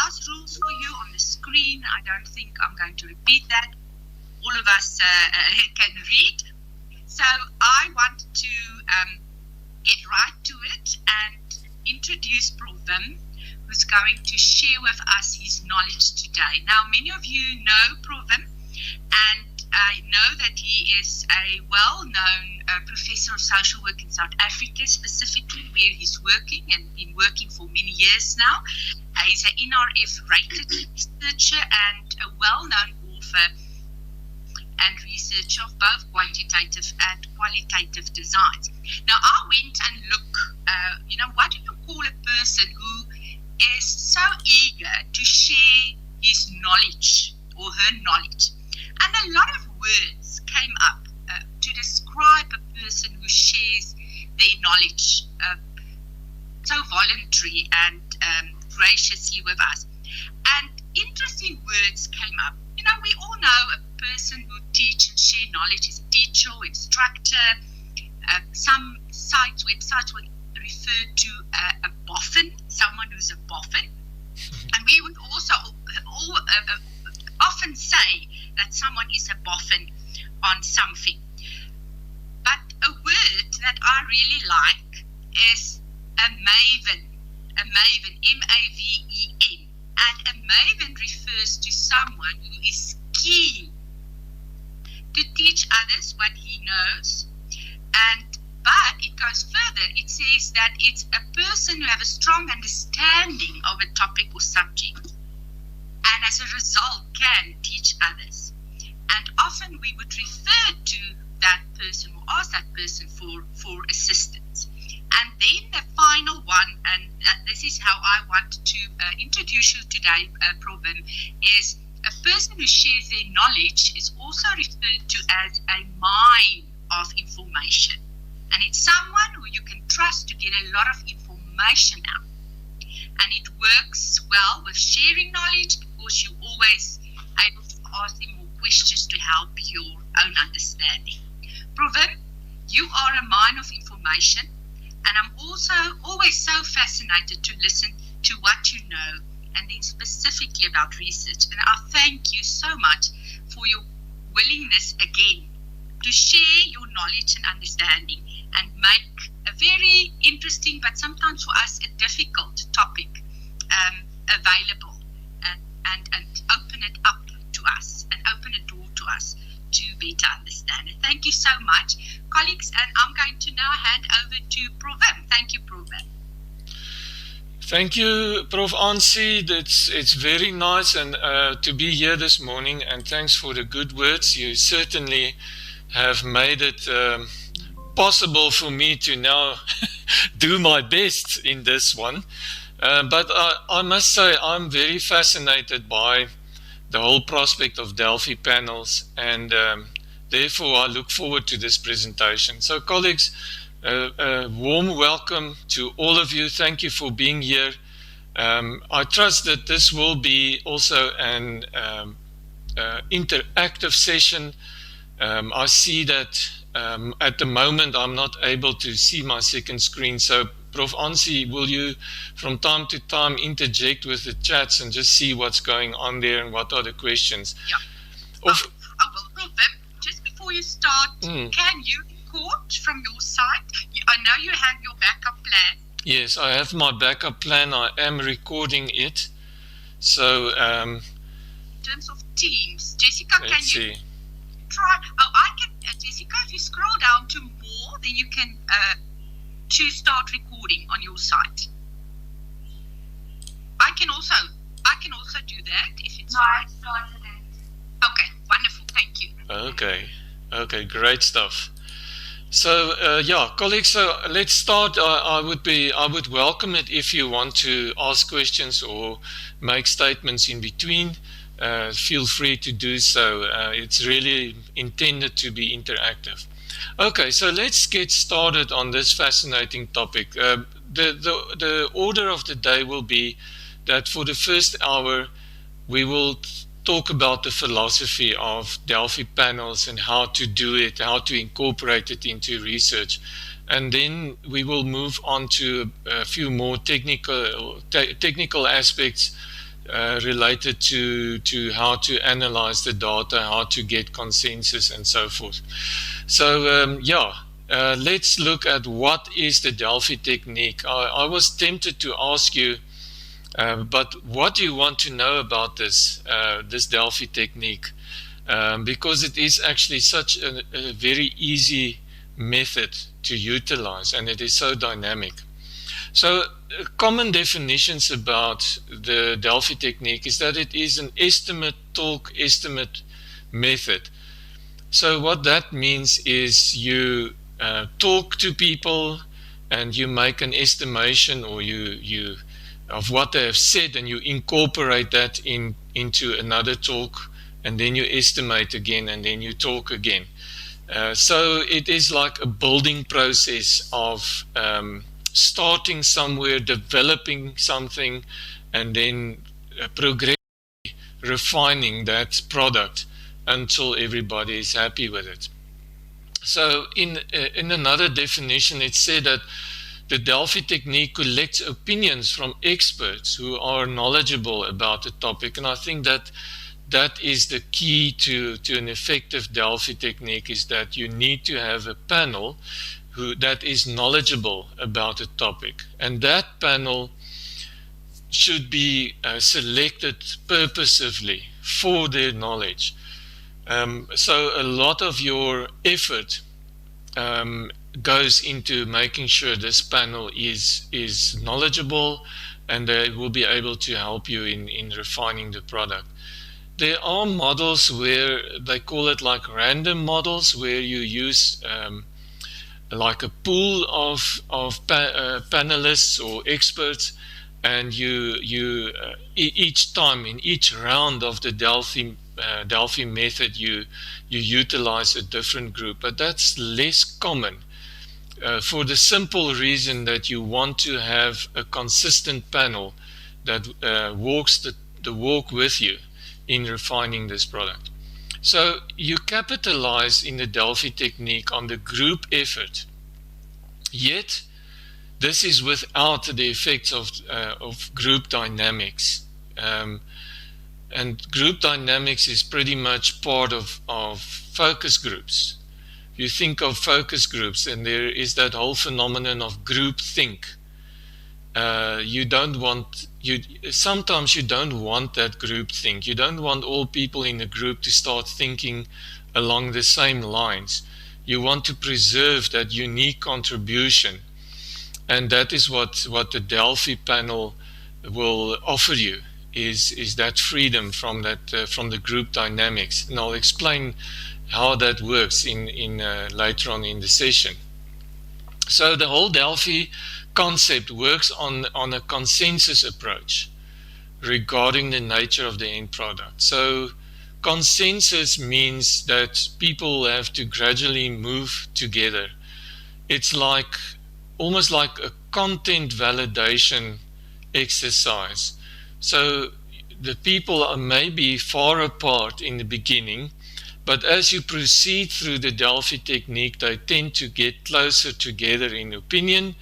house rules for you on the screen. I don't think I'm going to repeat that. All of us can read. So I want to get right to it and introduce Prof. Wim, who's going to share with us his knowledge today. Now, many of you know Prof. Wim, and I know that he is a well-known professor of social work in South Africa, specifically where he's working and been working for many years now. He's an NRF-rated researcher and a well-known author and researcher of both quantitative and qualitative designs. Now, I went and looked, what do you call a person who is so eager to share his knowledge or her knowledge? And a lot of words came up to describe a person who shares their knowledge so voluntary and graciously with us. And interesting words came up. We all know a person who teaches and shares knowledge is a teacher or instructor. Some websites will refer to a boffin, someone who's a boffin. And we would also often say that someone is a boffin on something. But a word that I really like is a maven, M-A-V-E-N. And a maven refers to someone who is keen to teach others what he knows. But it goes further. It says that it's a person who has a strong understanding of a topic or subject, and as a result can teach others. And often we would refer to that person or ask that person for assistance. And then the final one, and this is how I want to introduce you today, Prof. Wim, is a person who shares their knowledge is also referred to as a mine of information. And it's someone who you can trust to get a lot of information out. And it works well with sharing knowledge because you're always able to ask them more questions to help your own understanding. Prof. Wim, you are a mine of information, and I'm also always so fascinated to listen to what you know, and then specifically about research. And I thank you so much for your willingness again to share your knowledge and understanding and make a very interesting, but sometimes for us a difficult topic available and open it up to us and open a door to us to better understand it. Thank you so much, colleagues, and I'm going to now hand over to Prof. Wim. Thank you, Prof. Wim. Thank you, Prof. Ansi. It's very nice and to be here this morning, and thanks for the good words. You certainly have made it possible for me to now do my best in this one. But I must say I'm very fascinated by the whole prospect of Delphi panels, and therefore I look forward to this presentation. So colleagues, a warm welcome to all of you. Thank you for being here. I trust that this will be also an interactive session. I see that at the moment I'm not able to see my second screen, so Prof. Ansi, will you from time to time interject with the chats and just see what's going on there and what are the questions? Yeah. I will, Prof. Wim, just before you start, can you record from your side? I know you have your backup plan. Yes, I have my backup plan. I am recording it. So, in terms of Teams, Jessica, can see. You try? Oh, I can, Jessica, if you scroll down to more, then you can choose start recording on your site. I can also do that if it's fine. Okay, wonderful, thank you. Okay, great stuff. So yeah, colleagues, so let's start. I would welcome it if you want to ask questions or make statements in between. Feel free to do so. It's really intended to be interactive. Okay, so let's get started on this fascinating topic. The order of the day will be that for the first hour we will talk about the philosophy of Delphi panels and how to do it, how to incorporate it into research. And then we will move on to a few more technical aspects related to how to analyze the data, how to get consensus, and so forth. So let's look at what is the Delphi technique. I was tempted to ask you, but what do you want to know about this Delphi technique? Because it is actually such a very easy method to utilize, and it is so dynamic. So common definitions about the Delphi technique is that it is an estimate method. So what that means is you talk to people and you make an estimation, or you of what they have said, and you incorporate that into another talk, and then you estimate again, and then you talk again. So it is like a building process of starting somewhere, developing something, and then progressively refining that product until everybody is happy with it. So in another definition, it said that the Delphi technique collects opinions from experts who are knowledgeable about a topic, and I think that that is the key to an effective Delphi technique, is that you need to have a panel that is knowledgeable about a topic, and that panel should be selected purposefully for their knowledge. So a lot of your effort goes into making sure this panel is knowledgeable, and they will be able to help you in refining the product. There are models where they call it like random models, where you use like a pool of panelists or experts, and you each time in each round of the Delphi method you utilize a different group, but that's less common for the simple reason that you want to have a consistent panel that walks the walk with you in refining this product. So you capitalize in the Delphi technique on the group effort, yet this is without the effects of group dynamics. And group dynamics is pretty much part of focus groups. You think of focus groups, and there is that whole phenomenon of group think. Sometimes you don't want that group think. You don't want all people in a group to start thinking along the same lines. You want to preserve that unique contribution, and that is what the Delphi panel will offer you, is that freedom from the group dynamics. And I'll explain how that works in later on in the session. So the whole Delphi concept works on a consensus approach regarding the nature of the end product. So consensus means that people have to gradually move together. It's almost like a content validation exercise. So the people are maybe far apart in the beginning, but as you proceed through the Delphi technique, they tend to get closer together in opinion,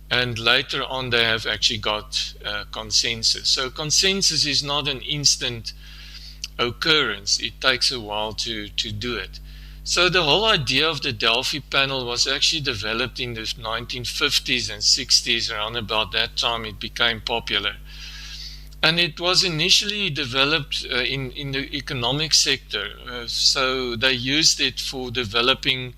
and later on they have actually got consensus. So consensus is not an instant occurrence. It takes a while to do it. So the whole idea of the Delphi panel was actually developed in the 1950s and 60s. Around about that time it became popular. And it was initially developed in the economic sector. So they used it for developing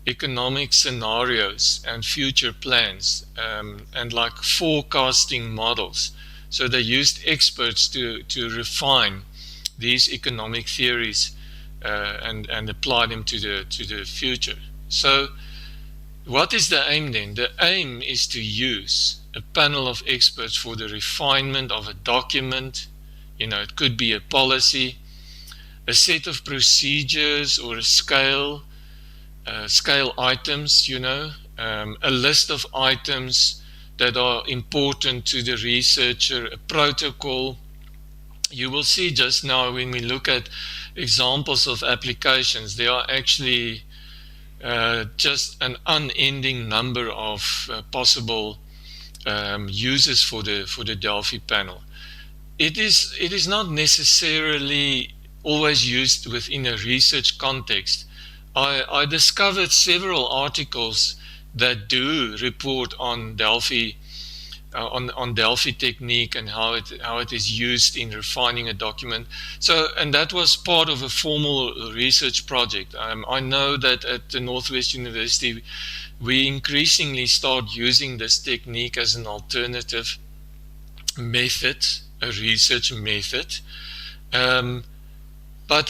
economic scenarios and future plans, and like forecasting models. So they used experts to refine these economic theories and apply them to the future. So what is the aim then? The aim is to use a panel of experts for the refinement of a document. It could be a policy, a set of procedures, or a scale items, a list of items that are important to the researcher, a protocol. You will see just now when we look at examples of applications, there are actually just an unending number of possible uses for the Delphi panel. it is not necessarily always used within a research context. I discovered several articles that do report on Delphi, on Delphi technique and how it is used in refining a document. So, and that was part of a formal research project. I know that at the Northwest University, we increasingly start using this technique as an alternative method, a research method. But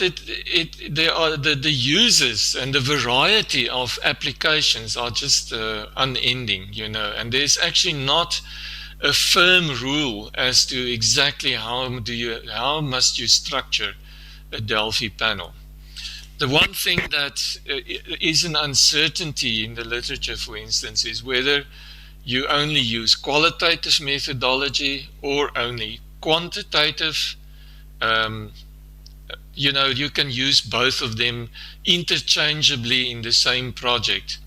there are the uses and the variety of applications are just unending, and there's actually not a firm rule as to exactly how must you structure a Delphi panel. The one thing that is an uncertainty in the literature, for instance, is whether you only use qualitative methodology or only quantitative. You can use both of them interchangeably in the same project,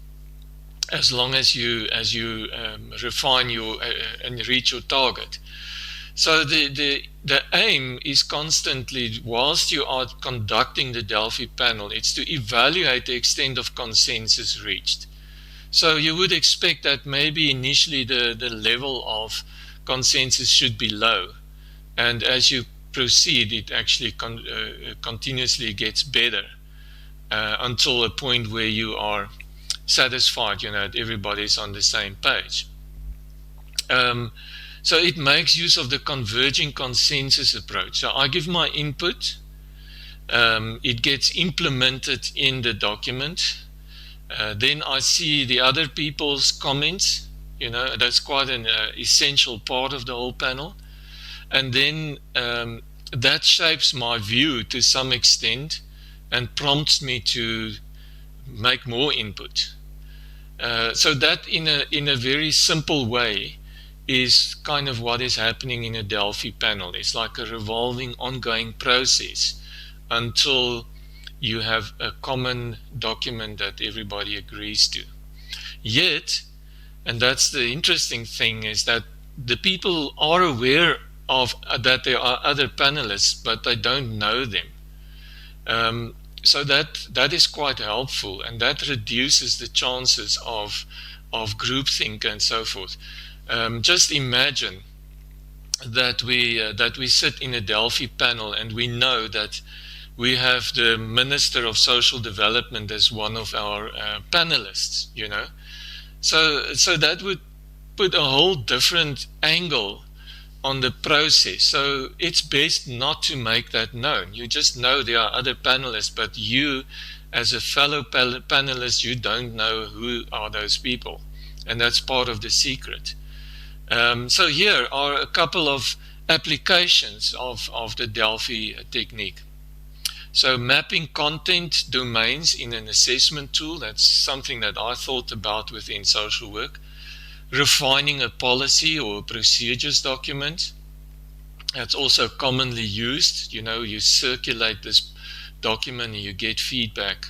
as long as you refine your and reach your target. So the aim is constantly, whilst you are conducting the Delphi panel, it's to evaluate the extent of consensus reached. So you would expect that maybe initially the level of consensus should be low, and as you proceed, it actually continuously gets better until a point where you are satisfied, that everybody's on the same page. So it makes use of the converging consensus approach. So I give my input, it gets implemented in the document, then I see the other people's comments, that's quite an essential part of the whole panel. And then that shapes my view to some extent and prompts me to make more input. So that in a very simple way is kind of what is happening in a Delphi panel. It's like a revolving, ongoing process until you have a common document that everybody agrees to. Yet, and that's the interesting thing, is that the people are aware of that there are other panelists, but they don't know them. So that is quite helpful, and that reduces the chances of groupthink and so forth. Just imagine that we sit in a Delphi panel and we know that we have the Minister of Social Development as one of our panelists, So that would put a whole different angle on the process. So it's best not to make that known. You just know there are other panelists, but you, as a fellow panelist, you don't know who are those people. And that's part of the secret. So here are a couple of applications of the Delphi technique. So mapping content domains in an assessment tool, that's something that I thought about within social work. Refining a policy or a procedures document, that's also commonly used. You circulate this document and you get feedback.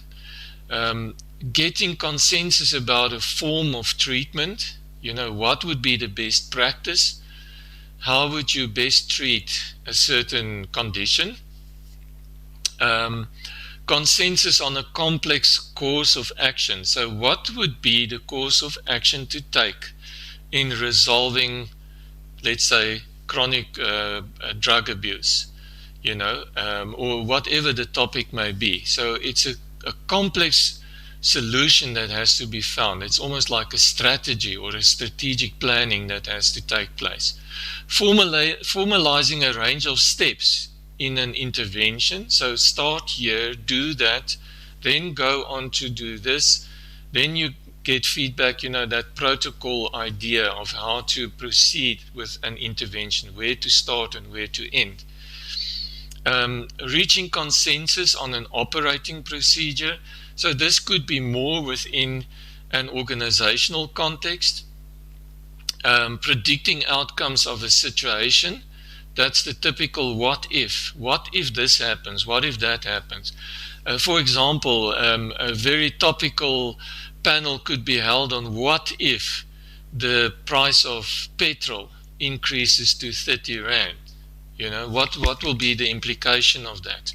Getting consensus about a form of treatment, what would be the best practice? How would you best treat a certain condition? Consensus on a complex course of action. So what would be the course of action to take in resolving, let's say, chronic drug abuse, or whatever the topic may be. So it's a complex solution that has to be found. It's almost like a strategy or a strategic planning that has to take place. Formalizing a range of steps in an intervention. So start here, do that, then go on to do this, then you get feedback, that protocol idea of how to proceed with an intervention, where to start and where to end. Reaching consensus on an operating procedure. So this could be more within an organizational context. Predicting outcomes of a situation. That's the typical what if. What if this happens? What if that happens? For example, a very topical panel could be held on what if the price of petrol increases to 30 Rand. What will be the implication of that?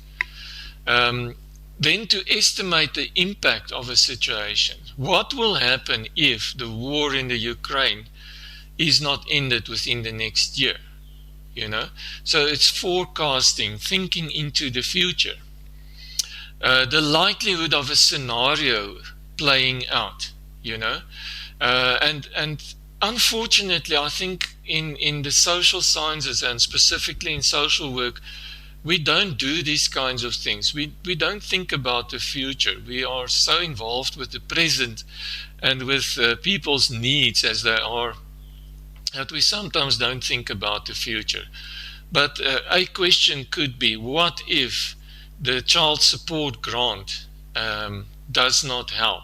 Then to estimate the impact of a situation. What will happen if the war in the Ukraine is not ended within the next year? So it's forecasting, thinking into the future. The likelihood of a scenario playing out, and unfortunately, I think in the social sciences and specifically in social work, we don't do these kinds of things. We don't think about the future. We are so involved with the present and with people's needs as they are, that we sometimes don't think about the future. But a question could be, what if the child support grant does not help?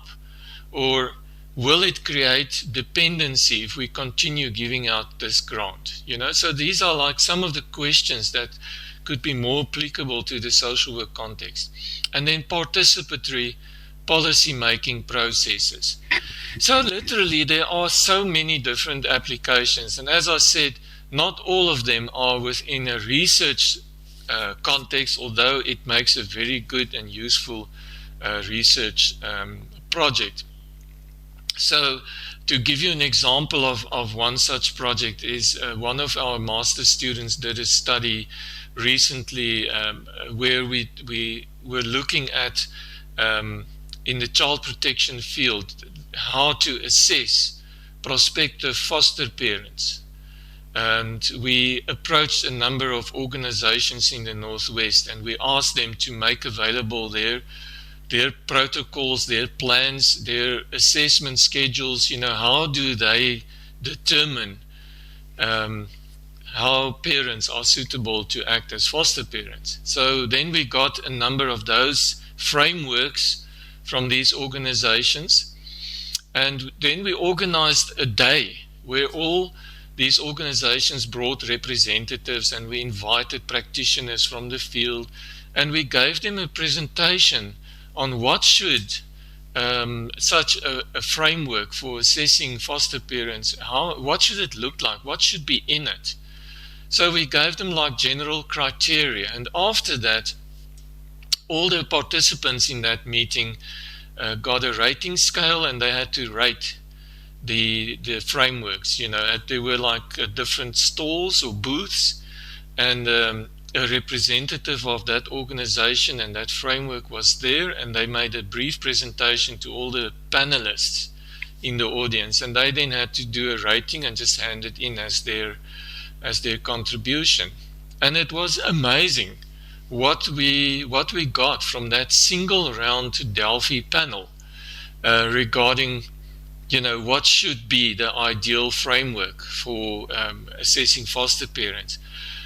Or will it create dependency if we continue giving out this grant? So these are like some of the questions that could be more applicable to the social work context. And then participatory policy making processes. So literally there are so many different applications, and as I said, not all of them are within a research context, although it makes a very good and useful research project. So to give you an example of one such project is one of our master students did a study recently where we were looking at in the child protection field how to assess prospective foster parents. And we approached a number of organizations in the Northwest, and we asked them to make available their protocols, their plans, their assessment schedules. How do they determine how parents are suitable to act as foster parents? So then we got a number of those frameworks from these organizations, and then we organized a day where all these organizations brought representatives, and we invited practitioners from the field, and we gave them a presentation on what should such a framework for assessing foster parents, what should it look like, what should be in it. So we gave them like general criteria, and after that all the participants in that meeting got a rating scale, and they had to rate the frameworks. There were like different stalls or booths, and a representative of that organization and that framework was there, and they made a brief presentation to all the panelists in the audience, and they then had to do a rating and just hand it in as their contribution. And it was amazing what we got from that single round Delphi panel regarding what should be the ideal framework for assessing foster parents.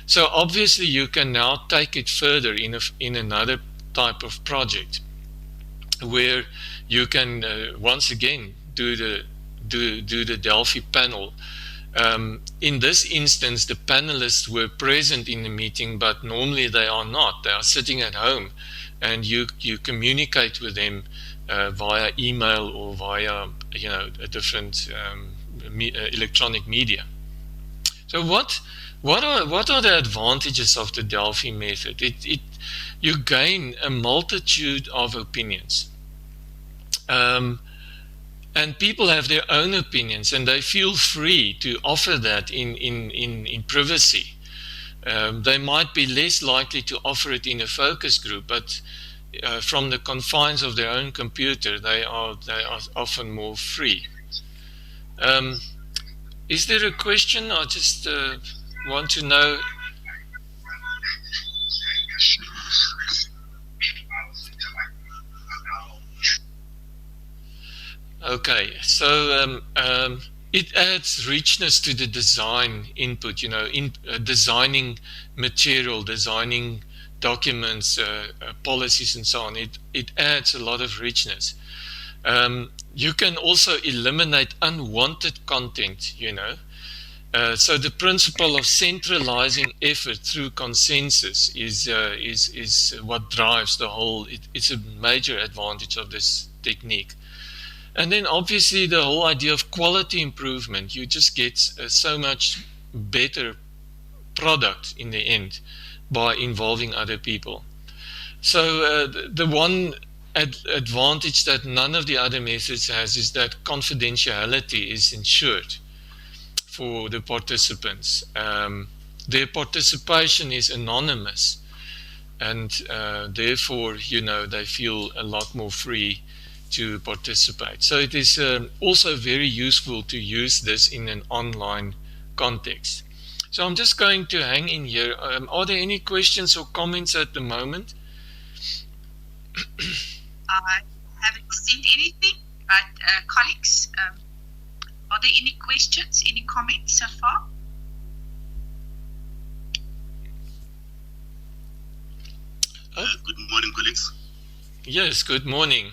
So obviously you can now take it further in another type of project where you can once again do the Delphi panel. In this instance, the panelists were present in the meeting, but normally they are not. They are sitting at home, and you communicate with them via email or via a different electronic media. So what are the advantages of the Delphi method? You gain a multitude of opinions, and people have their own opinions, and they feel free to offer that in privacy. They might be less likely to offer it in a focus group, but from the confines of their own computer, they are often more free. Is there a question? I just want to know. Okay, so it adds richness to the design input, in designing material, designing documents, policies, and so on. It adds a lot of richness. You can also eliminate unwanted content, So the principle of centralizing effort through consensus is what drives the whole. It's a major advantage of this technique. And then obviously the whole idea of quality improvement. You just get so much better product in the end by involving other people. So the one advantage that none of the other methods has is that confidentiality is ensured for the participants. Their participation is anonymous, and therefore, they feel a lot more free to participate. So it is also very useful to use this in an online context. So I'm just going to hang in here. Are there any questions or comments at the moment? I haven't seen anything, but colleagues, are there any questions, any comments so far? Good morning, colleagues. Yes, good morning.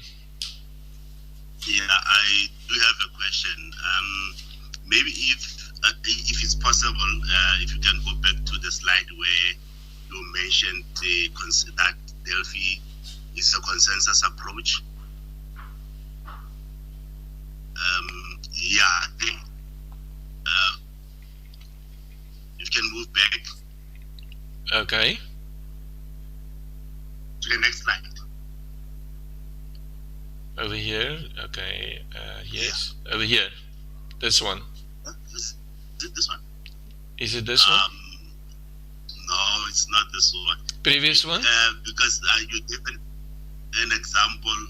Yeah, I do have a question. Maybe if it's possible, if you can go back to the slide where you mentioned that Delphi is a consensus approach. You can move back. Okay. To the next slide. Over here. Okay. Yes. Yeah. Over here. This one. Is it this one? Is it this one? No, it's not this one. Previous one? Because you gave an example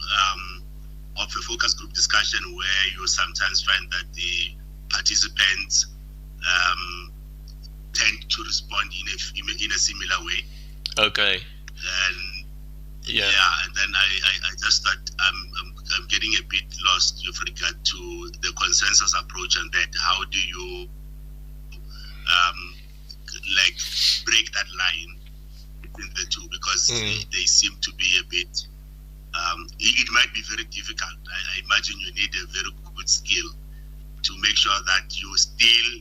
of a focus group discussion where you sometimes find that the participants tend to respond in a similar way. Okay. And yeah, and then I just thought I'm getting a bit lost with regard to the consensus approach and that. How do you break that line between the two? Because they seem to be a bit. It might be very difficult. I imagine you need a very good skill to make sure that you still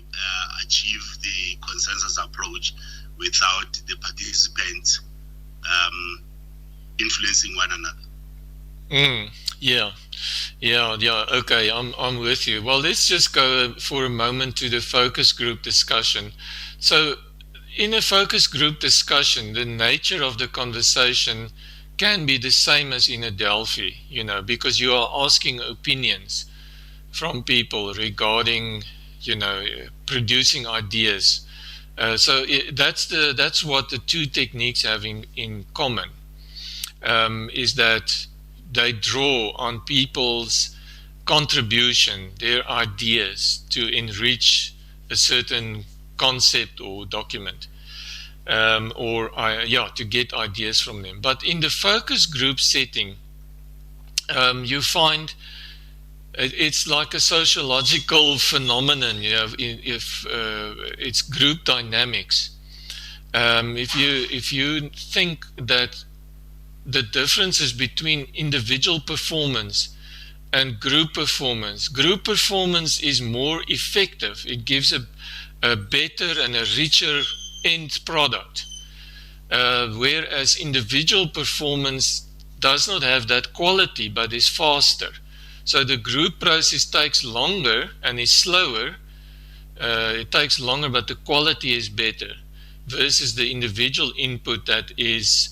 achieve the consensus approach without the participants influencing one another. Yeah. Okay, I'm with you. Well, let's just go for a moment to the focus group discussion. So, in a focus group discussion, the nature of the conversation can be the same as in a Delphi, because you are asking opinions from people regarding, producing ideas. So that's what the two techniques have in common, is that they draw on people's contribution, their ideas, to enrich a certain concept or document, to get ideas from them. But in the focus group setting, you find it's like a sociological phenomenon. If it's group dynamics. If you think that the differences between individual performance and group performance is more effective. It gives a better and a richer end product, whereas individual performance does not have that quality but is faster. So the group process takes longer and is slower. It takes longer, but the quality is better, versus the individual input that is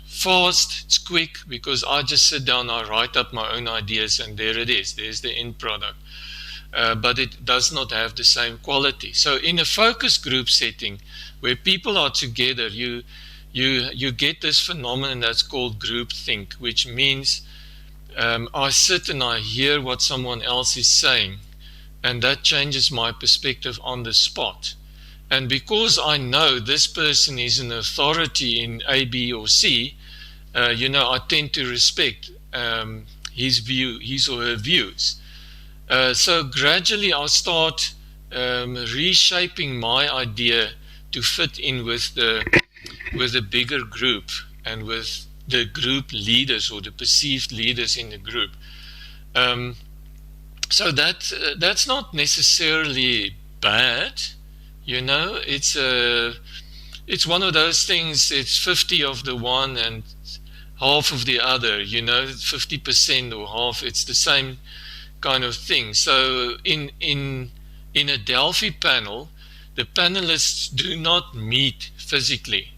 fast, it's quick, because I just sit down, I write up my own ideas, and there it is. There's the end product. But it does not have the same quality. So in a focus group setting, where people are together, you get this phenomenon that's called groupthink, which means I sit and I hear what someone else is saying, and that changes my perspective on the spot. And because I know this person is an authority in A, B, or C, I tend to respect his or her views. So gradually I start reshaping my idea to fit in with the bigger group and with the group leaders or the perceived leaders in the group. So that's not necessarily bad, It's one of those things. It's 50 of the one and half of the other. 50% or half. It's the same kind of thing. So in a Delphi panel, the panelists do not meet physically,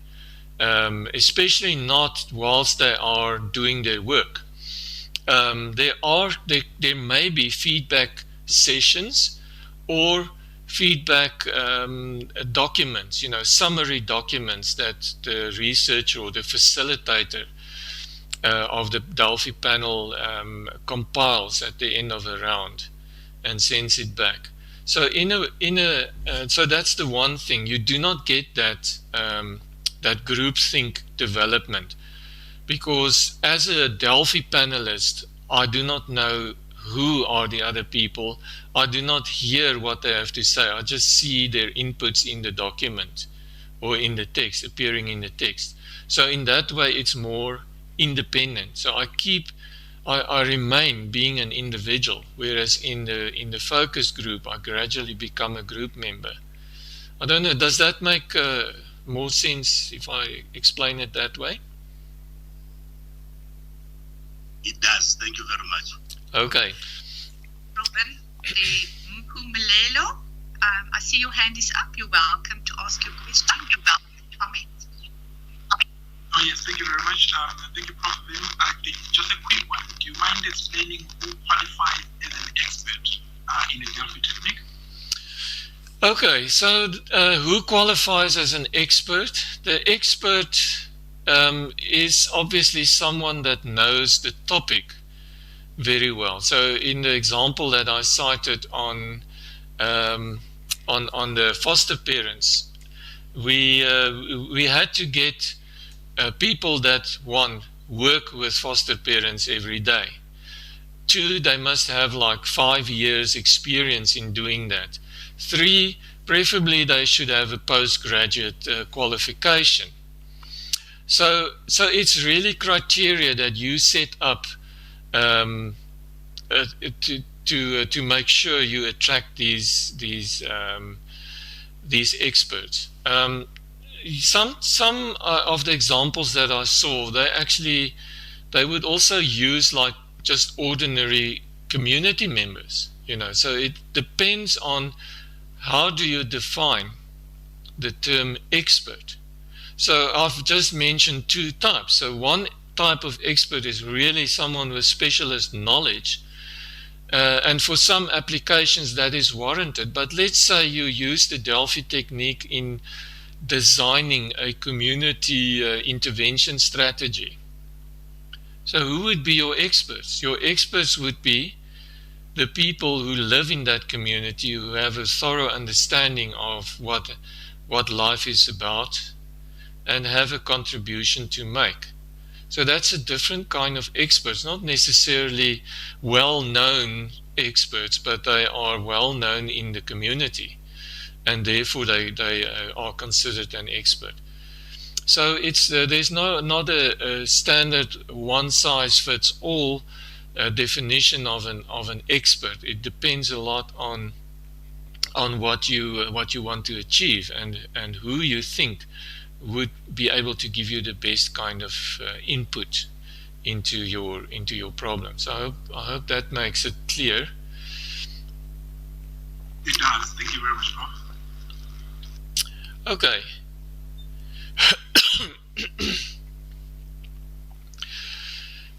especially not whilst they are doing their work. There may be feedback sessions or feedback documents, summary documents that the researcher or the facilitator of the Delphi panel compiles at the end of a round and sends it back. So so that's the one thing. You do not get that groupthink development, because as a Delphi panelist, I do not know who are the other people. I do not hear what they have to say. I just see their inputs in the document or in the text, appearing in the text. So in that way, it's more independent. So I remain being an individual, whereas in the focus group, I gradually become a group member. I don't know, does that make more sense if I explain it that way? It does. Thank you very much. Okay. Robin, Mpumelelo, I see your hand is up. You're welcome to ask your question. You're welcome to comment. Oh yes, thank you very much. Thank you, Prof. Just a quick one. Do you mind explaining who qualifies as an expert in the Delphi technique? Okay, so who qualifies as an expert? The expert is obviously someone that knows the topic very well. So in the example that I cited on the foster parents, we had to get people that, one, work with foster parents every day. Two, they must have like 5 years experience in doing that. Three, preferably they should have a postgraduate qualification. So it's really criteria that you set up to make sure you attract these experts. Some of the examples that I saw, they would also use like just ordinary community members, So it depends on how do you define the term expert. So I've just mentioned two types. So one type of expert is really someone with specialist knowledge, and for some applications that is warranted. But let's say you use the Delphi technique in designing a community intervention strategy. So who would be your experts? Your experts would be the people who live in that community, who have a thorough understanding of what life is about and have a contribution to make. So that's a different kind of experts, not necessarily well-known experts, but they are well-known in the community, and therefore they are considered an expert. So there's not a standard one-size-fits-all definition of an expert. It depends a lot on what you want to achieve and who you think would be able to give you the best kind of input into your problem. So I hope that makes it clear. It does. Thank you very much, Prof. Okay.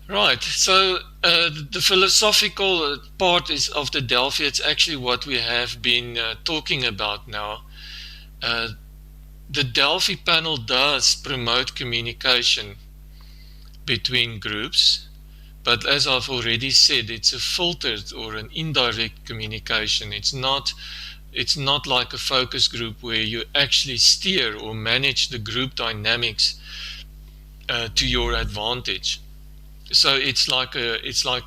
Right, so the philosophical part is of the Delphi. It's actually what we have been talking about now. The Delphi panel does promote communication between groups, but as I've already said, it's a filtered or an indirect communication. It's not like a focus group where you actually steer or manage the group dynamics to your advantage. So it's like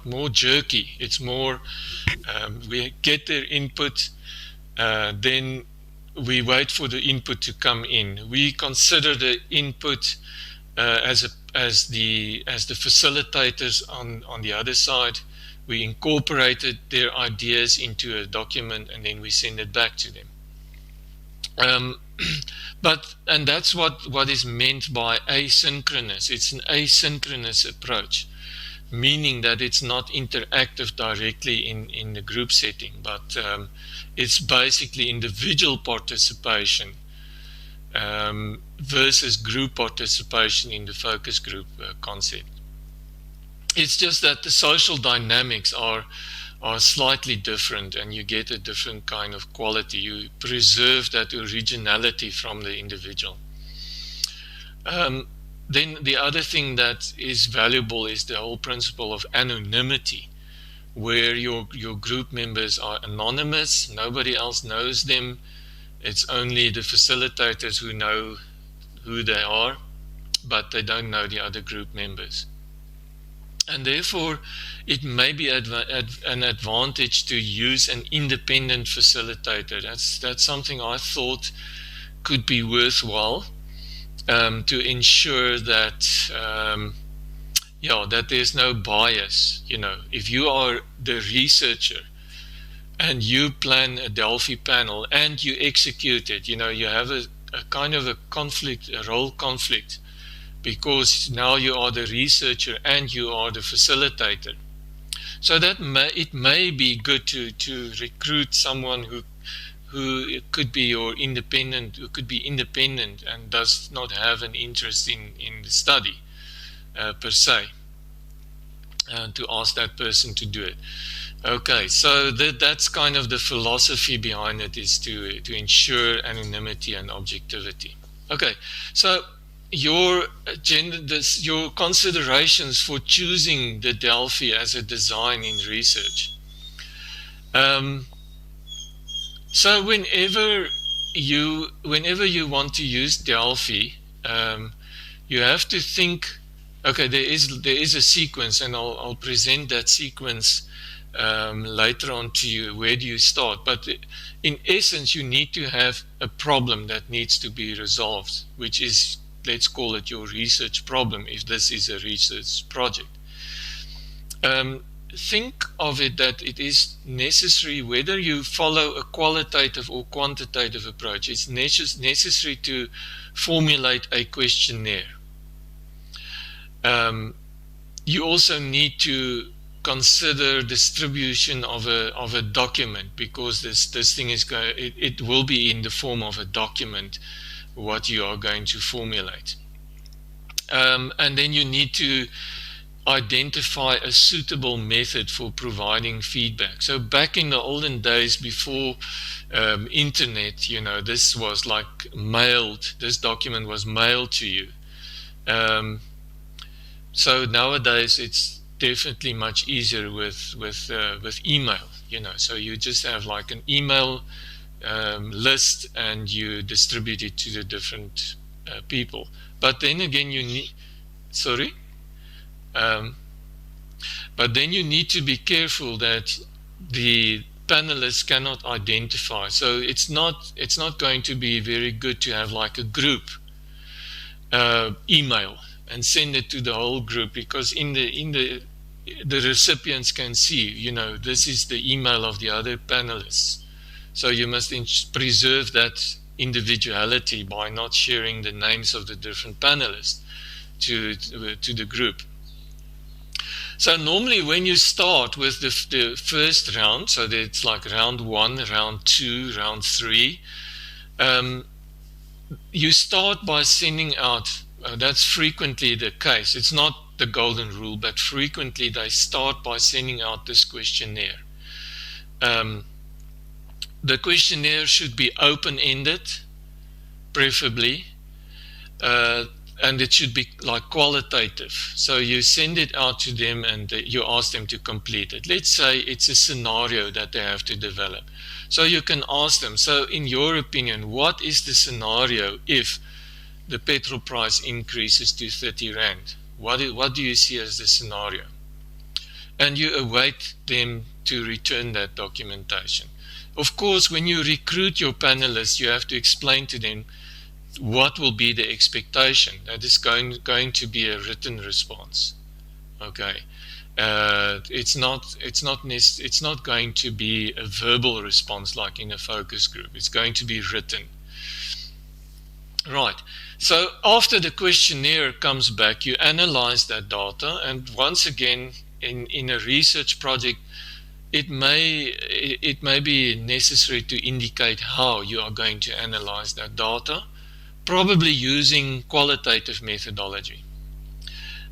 more jerky. It's more we get their input, then we wait for the input to come in. We consider the input as the facilitators on the other side. We incorporated their ideas into a document and then we send it back to them. And that's what is meant by asynchronous. It's an asynchronous approach. meaning that it's not interactive directly in the group setting, but it's basically individual participation versus group participation in the focus group concept. It's just that the social dynamics are slightly different, and you get a different kind of quality. You preserve that originality from the individual. Then the other thing that is valuable is the whole principle of anonymity, where your group members are anonymous, nobody else knows them. It's only the facilitators who know who they are, but they don't know the other group members. And therefore, it may be an advantage to use an independent facilitator. That's something I thought could be worthwhile, to ensure that that there's no bias. If you are the researcher and you plan a Delphi panel and you execute it, you have a kind of a conflict, a role conflict, because now you are the researcher and you are the facilitator. So that it may be good to recruit someone who could be independent and does not have an interest in the study per se, to ask that person to do it. Okay, so that's kind of the philosophy behind it, is to ensure anonymity and objectivity. Okay, so your considerations for choosing the Delphi as a design in research. So whenever you want to use Delphi, you have to think. Okay, there is a sequence, and I'll present that sequence later on to you. Where do you start? But in essence, you need to have a problem that needs to be resolved, which is, let's call it your research problem, if this is a research project. Think of it that it is necessary, whether you follow a qualitative or quantitative approach, it's necessary to formulate a questionnaire. You also need to consider distribution of a document, because this thing is it will be in the form of a document what you are going to formulate. And then you need to identify a suitable method for providing feedback. So back in the olden days, before internet, this was like mailed. This document was mailed to you. So nowadays it's definitely much easier with email. So you just have like an email list, and you distribute it to the different people. But then again, you need but then you need to be careful that the panelists cannot identify. So it's not going to be very good to have like a group email and send it to the whole group, because in the recipients can see, this is the email of the other panelists. So you must preserve that individuality by not sharing the names of the different panelists to the group. So normally when you start with the first round, so that it's like round 1, round 2, round 3, you start by sending out, that's frequently the case. It's not the golden rule, but frequently they start by sending out this questionnaire. The questionnaire should be open-ended, preferably, and it should be like qualitative. So you send it out to them and you ask them to complete it. Let's say it's a scenario that they have to develop. So you can ask them, so in your opinion, what is the scenario if the petrol price increases to 30 Rand? What do you see as the scenario? And you await them to return that documentation. Of course, when you recruit your panelists, you have to explain to them what will be the expectation. That is going to be a written response. Okay, it's not going to be a verbal response like in a focus group. It's going to be written. Right. So after the questionnaire comes back, you analyze that data, and once again, in a research project, it may be necessary to indicate how you are going to analyze that data, probably using qualitative methodology.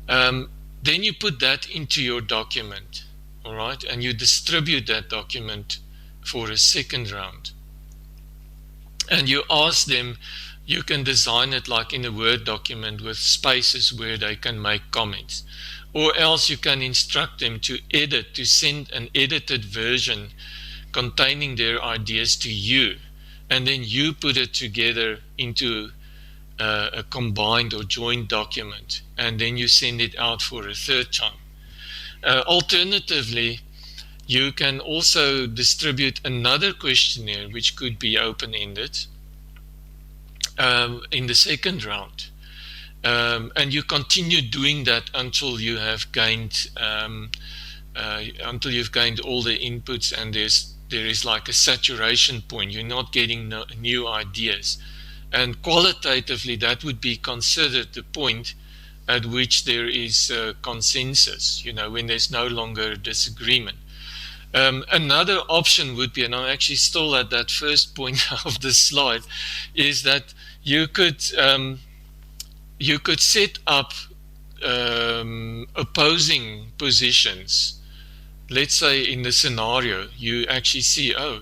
Then you put that into your document, all right, and you distribute that document for a second round. And you ask them, you can design it like in a Word document with spaces where they can make comments. Or else you can instruct them to edit, to send an edited version containing their ideas to you. And then you put it together into a combined or joint document. And then you send it out for a third time. Alternatively, you can also distribute another questionnaire, which could be open-ended, in the second round. And you continue doing that until you have gained until you've gained all the inputs, and there is like a saturation point. You're not getting new ideas. And qualitatively, that would be considered the point at which there is consensus, when there's no longer disagreement. Another option would be, and I'm actually still at that first point of the slide, is that you could set up opposing positions. Let's say in the scenario, you actually see, a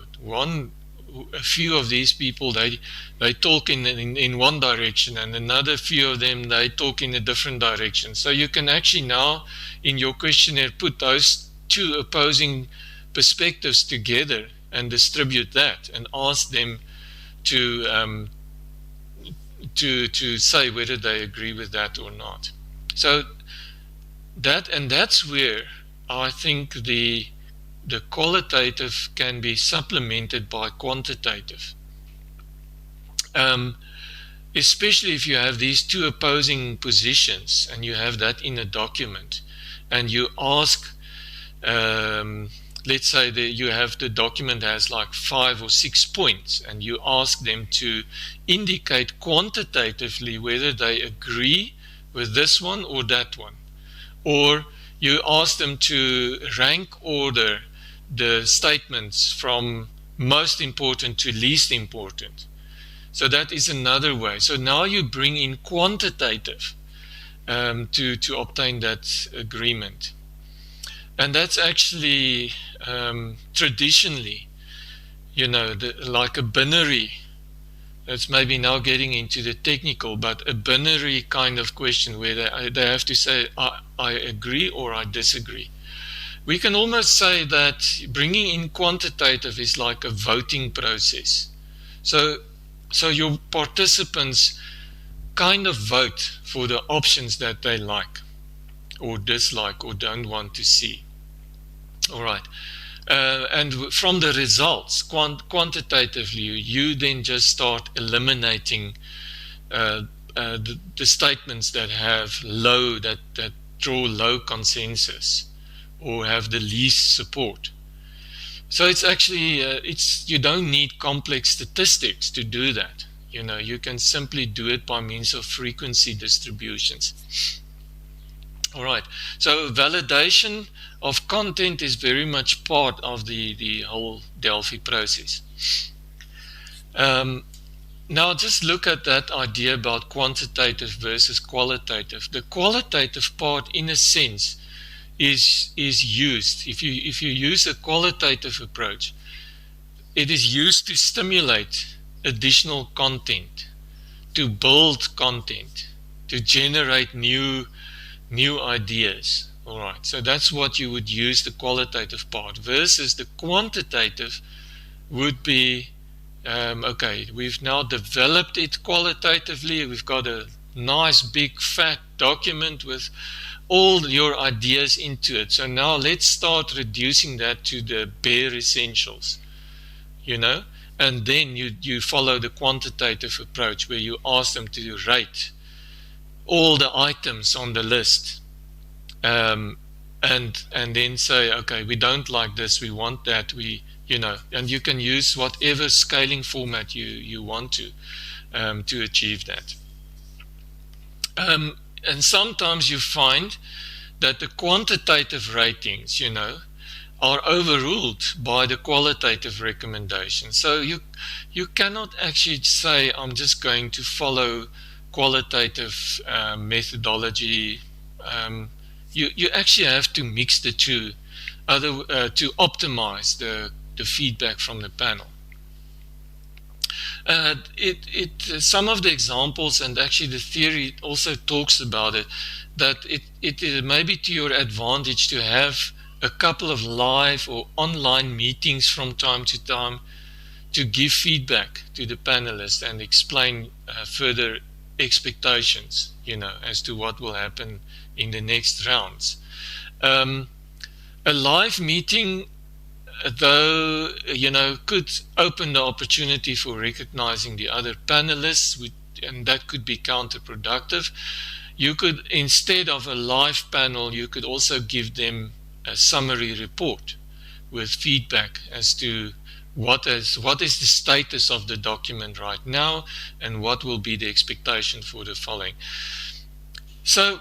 few of these people, they talk in one direction, and another few of them, they talk in a different direction. So you can actually now in your questionnaire put those two opposing perspectives together and distribute that and ask them to say whether they agree with that or not. So that's where I think the qualitative can be supplemented by quantitative, especially if you have these two opposing positions and you have that in a document, and you ask, let's say that you have the document has like 5 or 6 points, and you ask them to indicate quantitatively whether they agree with this one or that one, or you ask them to rank order the statements from most important to least important. So that is another way. So now you bring in quantitative to obtain that agreement. And that's actually traditionally, like a binary. It's maybe now getting into the technical, but a binary kind of question where they have to say, I agree or I disagree. We can almost say that bringing in quantitative is like a voting process. So your participants kind of vote for the options that they like or dislike or don't want to see. All right. And from the results, quantitatively, you then just start eliminating the statements that have that draw low consensus or have the least support. So it's actually you don't need complex statistics to do that. You can simply do it by means of frequency distributions. All right. So validation of content is very much part of the whole Delphi process. Now just look at that idea about quantitative versus qualitative. The qualitative part, in a sense, is used. If you use a qualitative approach, it is used to stimulate additional content, to build content, to generate new ideas. All right, so that's what you would use the qualitative part, versus the quantitative would be, okay, we've now developed it qualitatively, we've got a nice big fat document with all your ideas into it. So now let's start reducing that to the bare essentials, and then you follow the quantitative approach where you ask them to rate all the items on the list, and then say, okay, we don't like this, we want that, and you can use whatever scaling format you want to. to achieve that. And sometimes you find that the quantitative ratings, are overruled by the qualitative recommendations. So you cannot actually say, I'm just going to follow qualitative methodology. You actually have to mix the two to optimize the feedback from the panel. Some of the examples, and actually the theory also talks about it, that it may be to your advantage to have a couple of live or online meetings from time to time to give feedback to the panelists and explain further expectations, as to what will happen in the next rounds. A live meeting, though, could open the opportunity for recognizing the other panelists, and that could be counterproductive. You could, instead of a live panel, you could also give them a summary report with feedback as to what is the status of the document right now and what will be the expectation for the following. So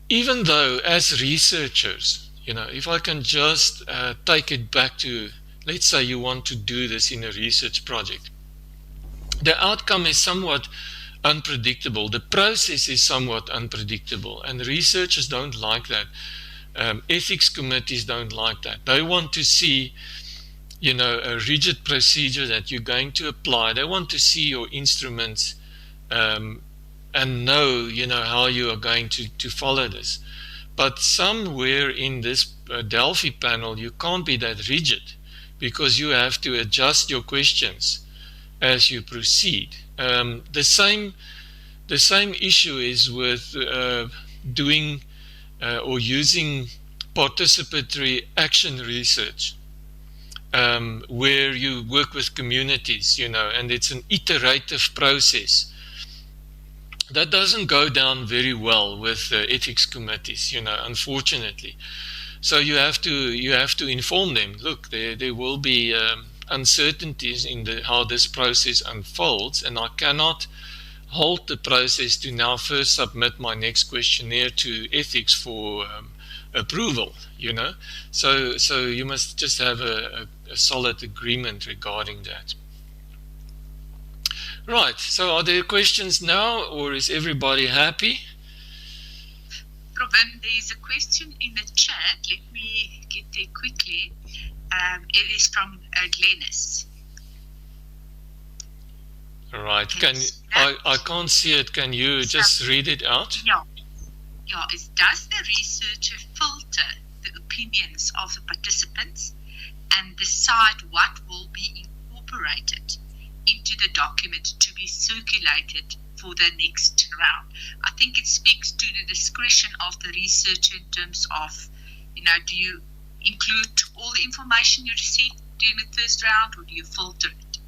even though as researchers, if I can just take it back to, let's say you want to do this in a research project, the outcome is somewhat unpredictable. The process is somewhat unpredictable, and researchers don't like that. Ethics committees don't like that. They want to see, a rigid procedure that you're going to apply. They want to see your instruments and know, how you are going to follow this. But somewhere in this Delphi panel, you can't be that rigid, because you have to adjust your questions as you proceed. The same issue is with doing or using participatory action research, where you work with communities, and it's an iterative process. That doesn't go down very well with ethics committees, unfortunately. So you have to inform them, look, there will be uncertainties in how this process unfolds, and I cannot halt the process to now first submit my next questionnaire to ethics for approval, So you must just have a solid agreement regarding that. Right, so are there questions now, or is everybody happy? Robin, there is a question in the chat. Let me get there quickly. It is from Glennis. Right, I can't see it. Can you just read it out? Yeah. Does the researcher filter the opinions of the participants and decide what will be incorporated into the document to be circulated for the next round? I think it speaks to the discretion of the researcher in terms of, do you include all the information you receive during the first round, or do you filter it?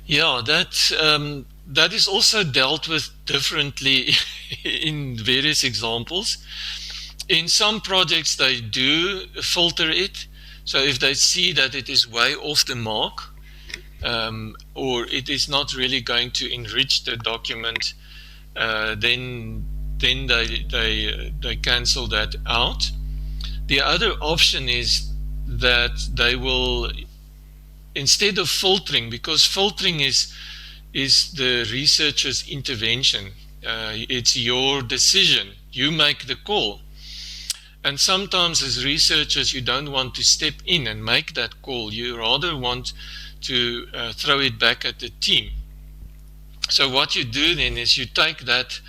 Yeah, that is also dealt with differently in various examples. In some projects, they do filter it. So if they see that it is way off the mark, or it is not really going to enrich the document, then they cancel that out. The other option is that they will, instead of filtering, because filtering is the researcher's intervention, it's your decision, you make the call. And sometimes as researchers, you don't want to step in and make that call, you rather want to throw it back at the team. So what you do then is you take that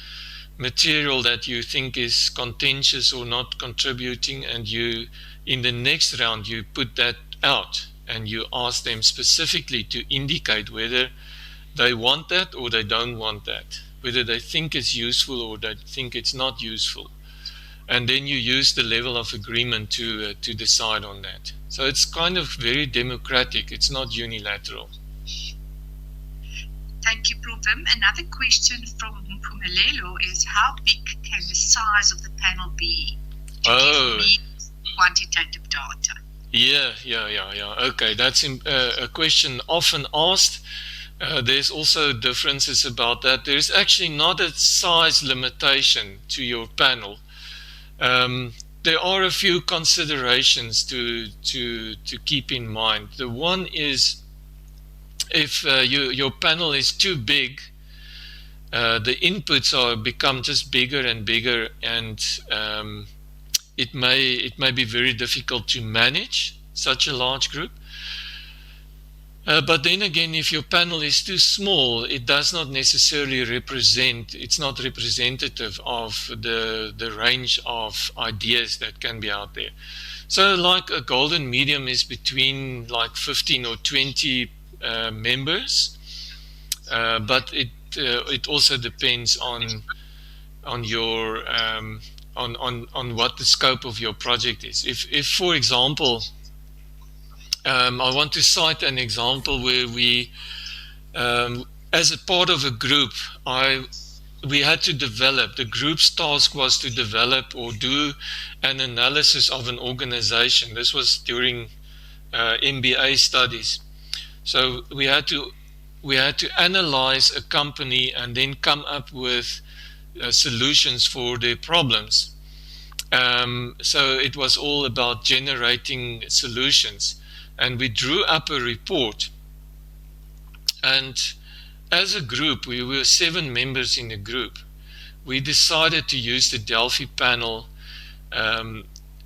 material that you think is contentious or not contributing, and you, in the next round, you put that out and you ask them specifically to indicate whether they want that or they don't want that, whether they think it's useful or they think it's not useful. And then you use the level of agreement to decide on that. So it's kind of very democratic. It's not unilateral. Thank you, Prof. Another question from Mpumelelo is, how big can the size of the panel be to give me quantitative data? Yeah. Okay, that's a question often asked. There's also differences about that. There's actually not a size limitation to your panel. There are a few considerations to keep in mind. The one is, if your panel is too big, the inputs become just bigger and bigger, and it may be very difficult to manage such a large group. But then again, if your panel is too small, it does not necessarily it's not representative of the range of ideas that can be out there. So like a golden medium is between like 15 or 20 members, but it also depends on your on what the scope of your project is. If for example, I want to cite an example where we, as a part of a group, we had to develop, the group's task was to develop or do an analysis of an organization. This was during MBA studies. So we had to analyze a company and then come up with solutions for their problems. So it was all about generating solutions. And we drew up a report, and as a group, we were 7 members in a group. We decided to use the Delphi panel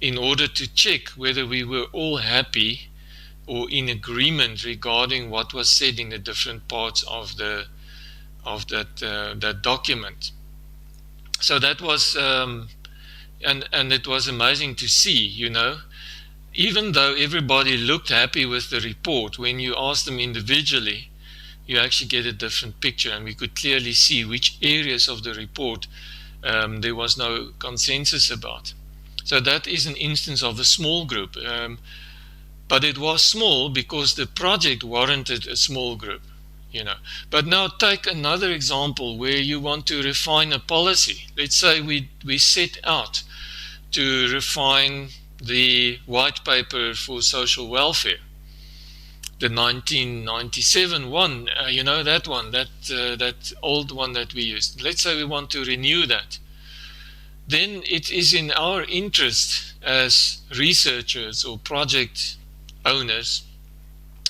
in order to check whether we were all happy or in agreement regarding what was said in the different parts of that document. So that was and it was amazing to see, even though everybody looked happy with the report, when you ask them individually, you actually get a different picture, and we could clearly see which areas of the report there was no consensus about. So that is an instance of a small group, but it was small because the project warranted a small group, But now take another example where you want to refine a policy. Let's say we set out to refine the white paper for social welfare, the 1997 one, that one, that old one that we used. Let's say we want to renew that. Then it is in our interest as researchers or project owners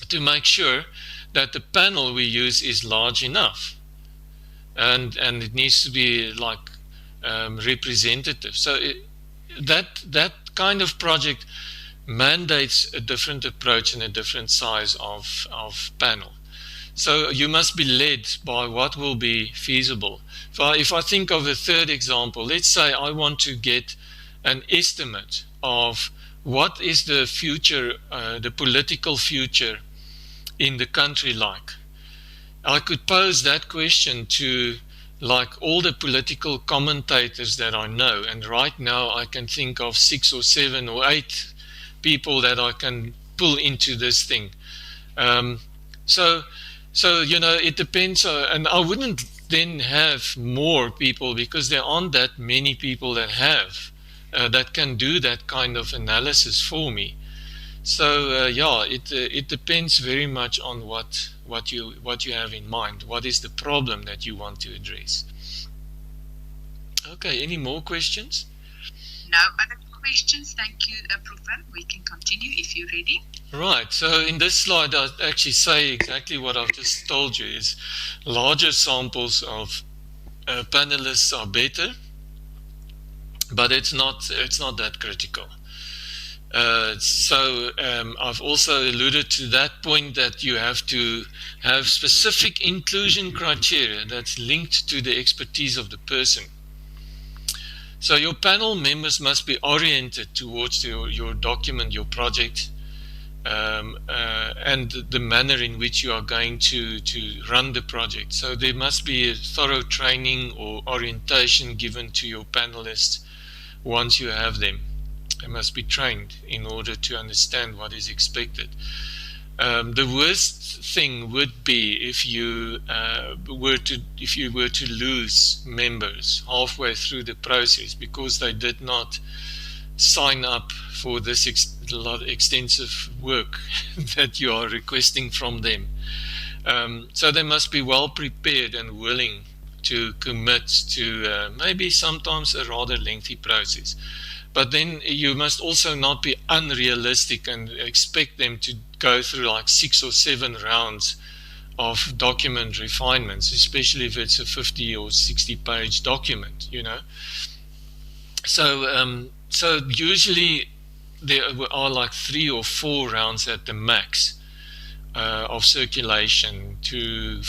to make sure that the panel we use is large enough, and it needs to be like representative. So that kind of project mandates a different approach and a different size of panel. So you must be led by what will be feasible. If I think of a third example, let's say I want to get an estimate of what is the future, the political future in the country like. I could pose that question to like all the political commentators that I know, and right now I can think of 6 or 7 or 8 people that I can pull into this thing. So it depends, and I wouldn't then have more people because there aren't that many people that that can do that kind of analysis for me. So it depends very much on what you have in mind. What is the problem that you want to address? Okay, any more questions? No other questions. Thank you, Prof. We can continue if you're ready. Right, so in this slide I actually say exactly what I've just told you, is larger samples of panelists are better, but it's not that critical. So I've also alluded to that point, that you have to have specific inclusion criteria that's linked to the expertise of the person. So your panel members must be oriented towards your document, your project, and the manner in which you are going to run the project. So there must be a thorough training or orientation given to your panelists once you have them. They must be trained in order to understand what is expected. The worst thing would be if you were to lose members halfway through the process because they did not sign up for this extensive work that you are requesting from them. So they must be well prepared and willing to commit to maybe sometimes a rather lengthy process. But then you must also not be unrealistic and expect them to go through like 6 or 7 rounds of document refinements, especially if it's a 50 or 60 page document, you know. So usually there are like 3 or 4 rounds at the max of circulation to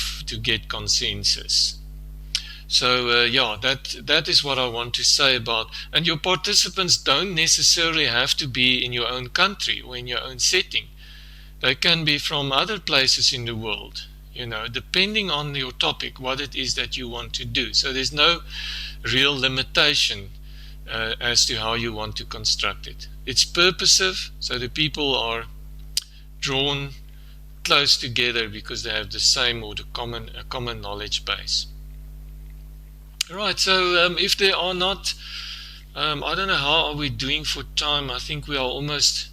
get consensus. So yeah, that is what I want to say about. And your participants don't necessarily have to be in your own country or in your own setting. They can be from other places in the world, you know, depending on your topic, what it is that you want to do. So there's no real limitation as to how you want to construct it. It's purposive, so the people are drawn close together because they have the same or a common knowledge base. Right, so if there are not, I don't know how are we doing for time. I think we are almost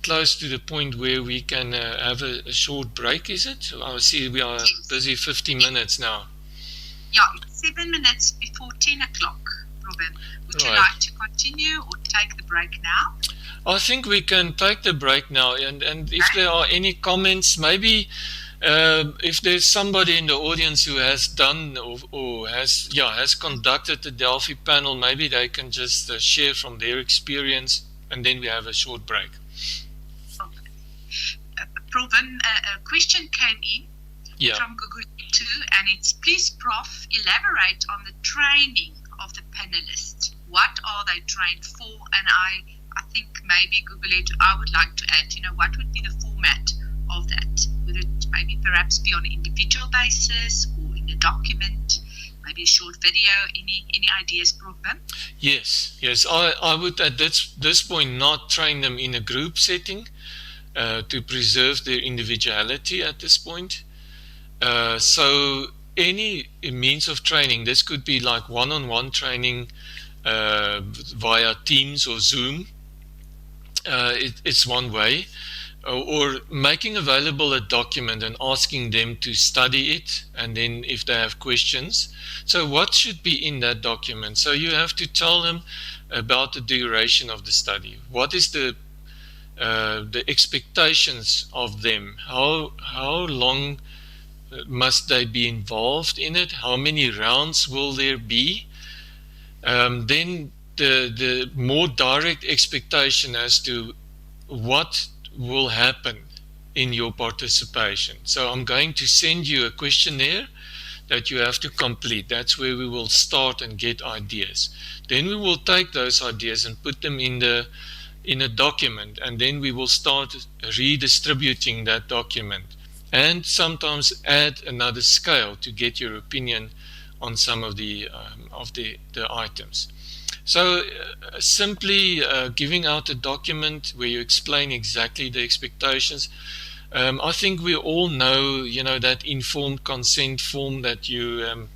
close to the point where we can have a short break, is it? I see we are busy 50 minutes now. Yeah, it's 7 minutes before 10 o'clock, Robin. Would you like to continue or take the break now? I think we can take the break now, and if there are any comments, maybe if there's somebody in the audience who has done or has conducted the Delphi panel, maybe they can just share from their experience, and then we have a short break. Proven, a question came in from Google too, and it's, please, Prof, elaborate on the training of the panelists. What are they trained for? And I think maybe Google, I would like to add, you know, what would be the format of that? Would it maybe perhaps be on an individual basis or in a document, maybe a short video? Any ideas, Prof? Yes. I would at this point not train them in a group setting to preserve their individuality at this point. So any means of training, this could be like one-on-one training via Teams or Zoom. It's one way. Or making available a document and asking them to study it, and then if they have questions. So what should be in that document? So you have to tell them about the duration of the study. What is the expectations of them? How long must they be involved in it? How many rounds will there be? Then the more direct expectation as to what will happen in your participation. So I'm going to send you a questionnaire that you have to complete. That's where we will start and get ideas. Then we will take those ideas and put them in a document, and then we will start redistributing that document and sometimes add another scale to get your opinion on some of the items. So simply giving out a document where you explain exactly the expectations. I think we all know, you know, that informed consent form that you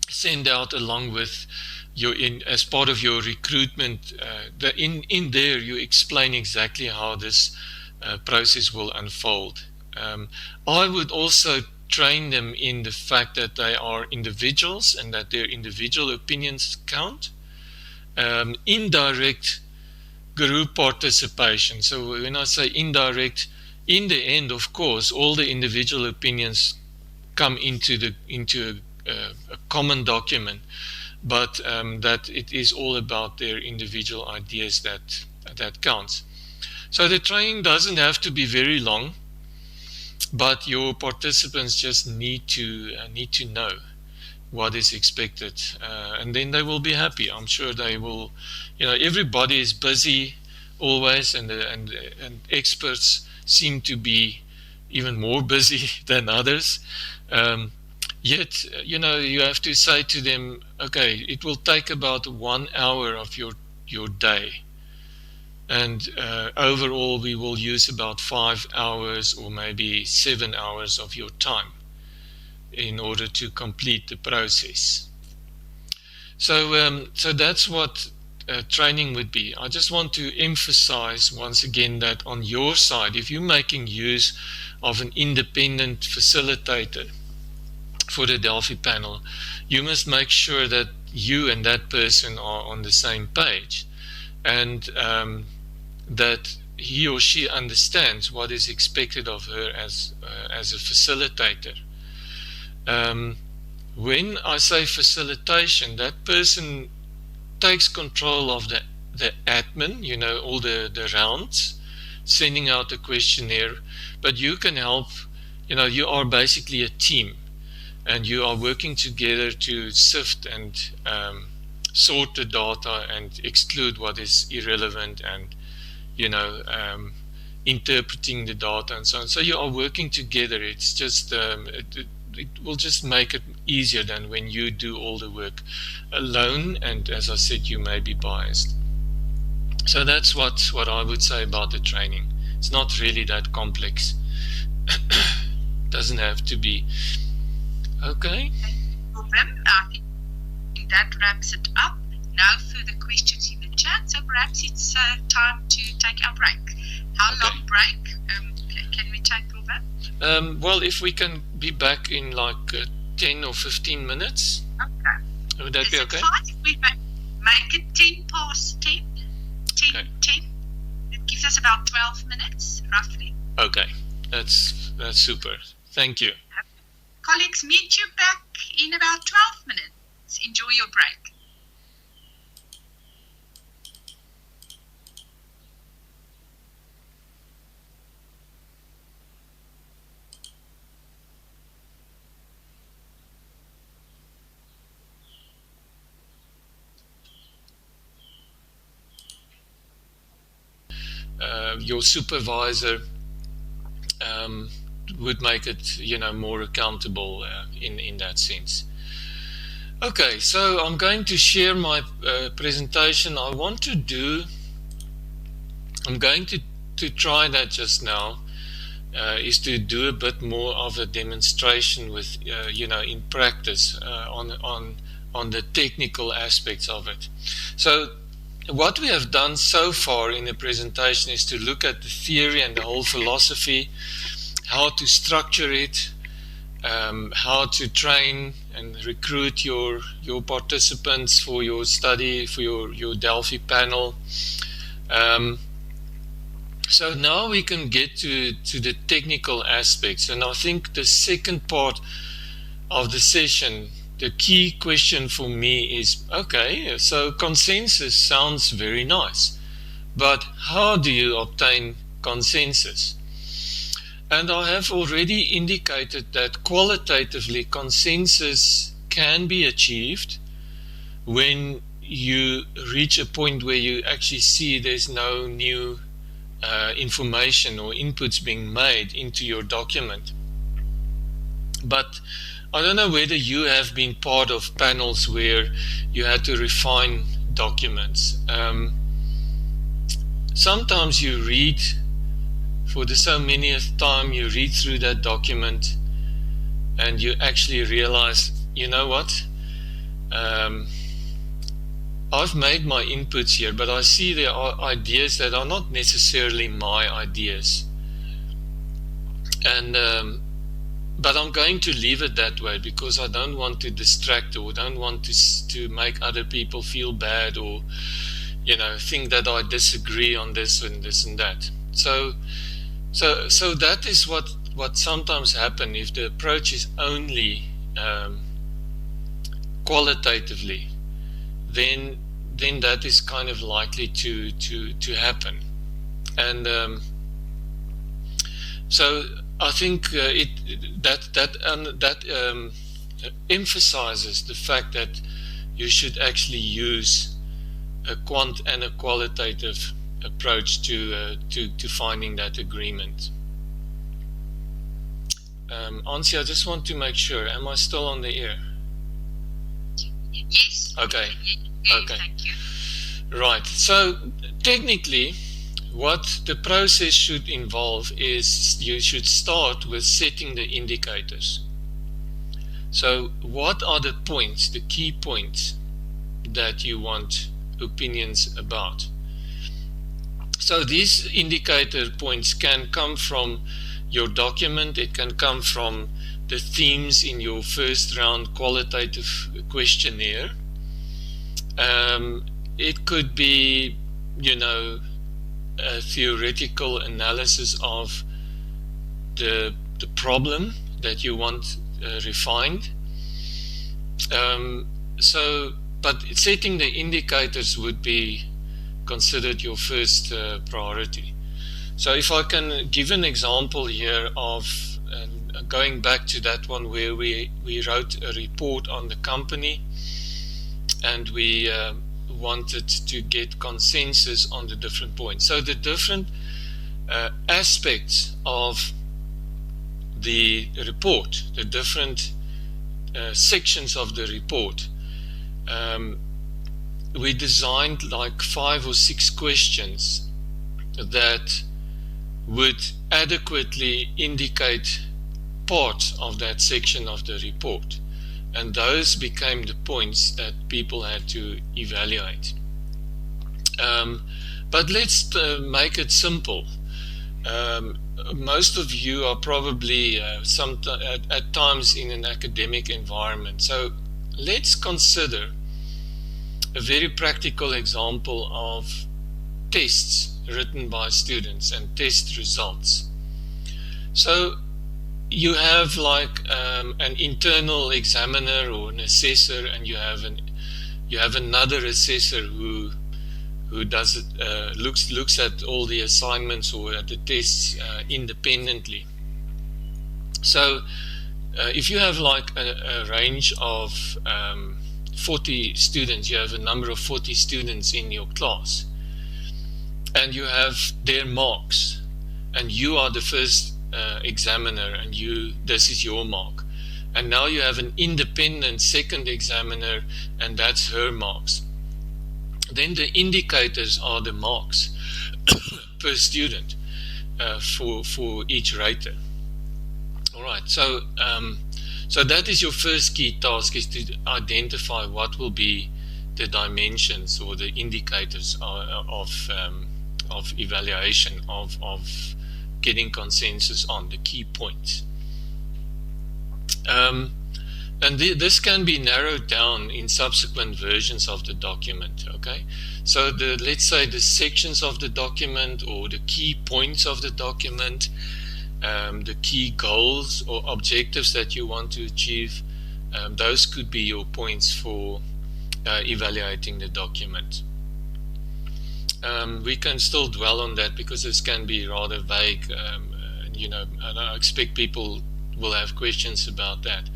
send out along with as part of your recruitment. In there you explain exactly how this process will unfold. I would also train them in the fact that they are individuals and that their individual opinions count. Indirect group participation. So when I say indirect, in the end, of course, all the individual opinions come into a common document, but that it is all about their individual ideas that counts. So the training doesn't have to be very long, but your participants just need to know what is expected, and then they will be happy. I'm sure they will. You know, everybody is busy always, and experts seem to be even more busy than others. Yet, you know, you have to say to them, okay, it will take about 1 hour of your day, and overall we will use about 5 hours or maybe 7 hours of your time in order to complete the process. So that's what training would be. I just want to emphasize once again that on your side, if you're making use of an independent facilitator for the Delphi panel, you must make sure that you and that person are on the same page, and that he or she understands what is expected of her as a facilitator. When I say facilitation, that person takes control of the admin, all the rounds, sending out the questionnaire, but you can help. You are basically a team, and you are working together to sift and sort the data and exclude what is irrelevant, and interpreting the data and so on. So you are working together. It's just it will just make it easier than when you do all the work alone, and as I said, you may be biased. So that's what I would say about the training. It's not really that complex. Doesn't have to be. Okay. Well, Wim, I think that wraps it up. No further questions in the chat, so perhaps it's time to take our break. How long break can we take, Wim? Well, if we can be back in like 10 or 15 minutes. Okay. Would that be okay? Is it fine if we make it 10 past 10? 10. It gives us about 12 minutes, roughly. Okay. That's super. Thank you. Colleagues, meet you back in about 12 minutes. Enjoy your break. Your supervisor would make it, more accountable in that sense. Okay, so I'm going to share my presentation. I'm going to try that just now, is to do a bit more of a demonstration with, in practice on the technical aspects of it. So what we have done so far in the presentation is to look at the theory and the whole philosophy, how to structure it, how to train and recruit your participants for your study, for your Delphi panel. So now we can get to the technical aspects, and I think the second part of the session, the key question for me is, okay, so consensus sounds very nice, but how do you obtain consensus? And I have already indicated that qualitatively consensus can be achieved when you reach a point where you actually see there's no new information or inputs being made into your document. But I don't know whether you have been part of panels where you had to refine documents. Sometimes you read, for the so manyth time, you read through that document and you actually realize, you know what, I've made my inputs here, but I see there are ideas that are not necessarily my ideas. And but I'm going to leave it that way because I don't want to distract or don't want to make other people feel bad or, think that I disagree on this and this and that. So that is what sometimes happens if the approach is only qualitatively. Then that is kind of likely to happen, and so I think that emphasizes the fact that you should actually use a quant and a qualitative approach to finding that agreement. Ansi, I just want to make sure. Am I still on the air? Yes. Okay. Yes, Okay. thank you. Right. So technically, what the process should involve is you should start with setting the indicators. So what are the points, the key points that you want opinions about? So these indicator points can come from your document. It can come from the themes in your first round qualitative questionnaire. It could be, a theoretical analysis of the problem that you want refined. But setting the indicators would be considered your first priority. So if I can give an example here of going back to that one where we wrote a report on the company, and we wanted to get consensus on the different points. So the different aspects of the report, the different sections of the report, we designed like 5 or 6 questions that would adequately indicate part of that section of the report, and those became the points that people had to evaluate. But let's make it simple. Most of you are probably at times in an academic environment, so let's consider a very practical example of tests written by students and test results. So you have like an internal examiner or an assessor, and you have another assessor who does it, looks at all the assignments or at the tests independently. So if you have like a range of 40 students, you have a number of 40 students in your class, and you have their marks, and you are the first examiner, and this is your mark, and now you have an independent second examiner, and that's her marks. Then the indicators are the marks per student for each rater. All right, so that is your first key task, is to identify what will be the dimensions or the indicators of evaluation of getting consensus on the key points. And this can be narrowed down in subsequent versions of the document, okay? So let's say the sections of the document, or the key points of the document, the key goals or objectives that you want to achieve, those could be your points for evaluating the document. We can still dwell on that because this can be rather vague, and I expect people will have questions about that.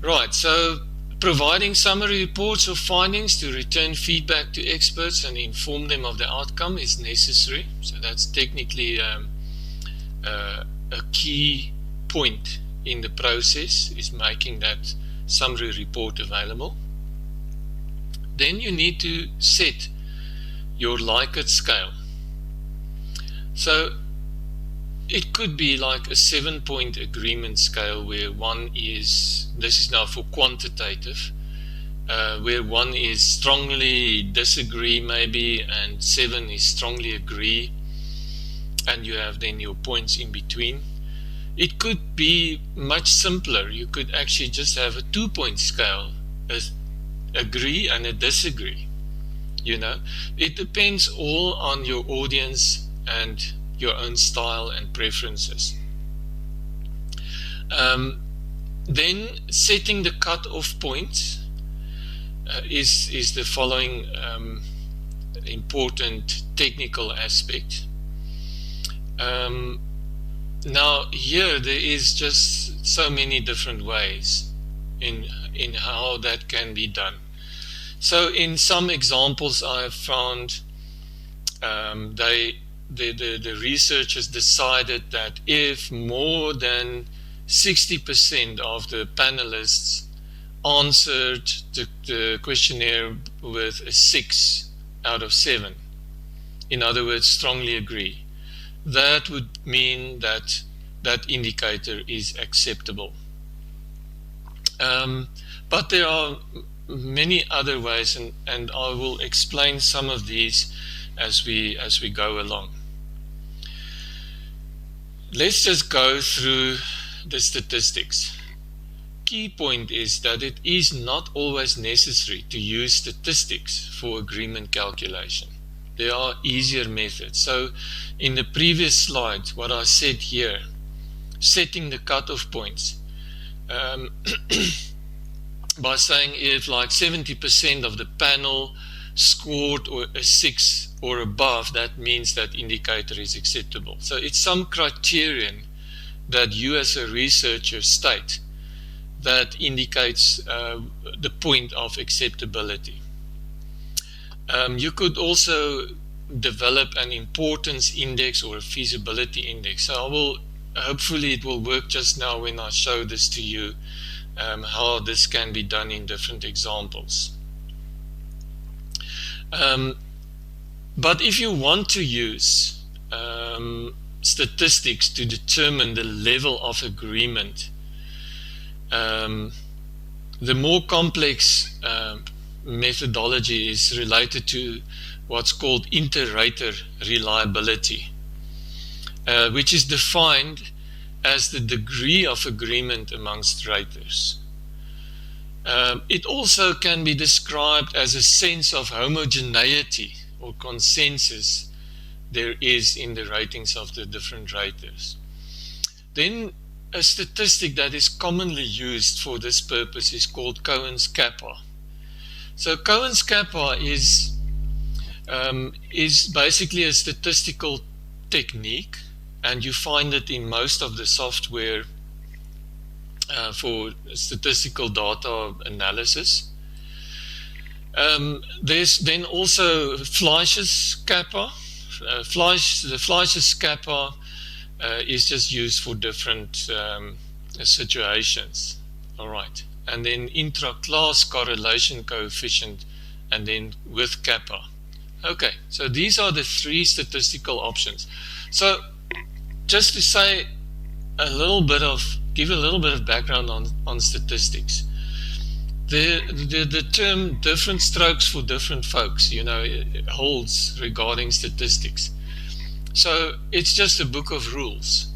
Right, so providing summary reports or findings to return feedback to experts and inform them of the outcome is necessary. So that's technically a key point in the process, is making that summary report available. Then you need to set your Likert scale. So it could be like a 7-point agreement scale, where 1 is, this is now for quantitative, where 1 is strongly disagree maybe, and 7 is strongly agree, and you have then your points in between. It could be much simpler. You could actually just have a 2-point scale, a agree and a disagree. It depends all on your audience and your own style and preferences. Then setting the cut-off points is the following important technical aspect. Now here there is just so many different ways in how that can be done. So in some examples I have found the researchers decided that if more than 60% of the panelists answered the questionnaire with a 6 out of 7, in other words, strongly agree, that would mean that that indicator is acceptable. But there are many other ways, and I will explain some of these as we go along. let's just go through the statistics. Key point is that it is not always necessary to use statistics for agreement calculation. There are easier methods. So in the previous slide, what I said here, setting the cutoff points, by saying if like 70% of the panel scored or a 6 or above, that means that indicator is acceptable. So it's some criterion that you as a researcher state that indicates the point of acceptability. You could also develop an importance index or a feasibility index. So hopefully it will work just now when I show this to you, how this can be done in different examples. But if you want to use statistics to determine the level of agreement, the more complex methodology is related to what's called inter-rater reliability, which is defined as the degree of agreement amongst raters. It also can be described as a sense of homogeneity or consensus there is in the ratings of the different raters. Then a statistic that is commonly used for this purpose is called Cohen's Kappa. So Cohen's Kappa is basically a statistical technique, and you find it in most of the software for statistical data analysis. There's then also Fleisch's Kappa. The Fleisch's Kappa is just used for different situations. All right. And then intra-class correlation coefficient, and then with Kappa. Okay, so these are the three statistical options. So just to say give a little bit of background on statistics. The term different strokes for different folks, it holds regarding statistics. So it's just a book of rules.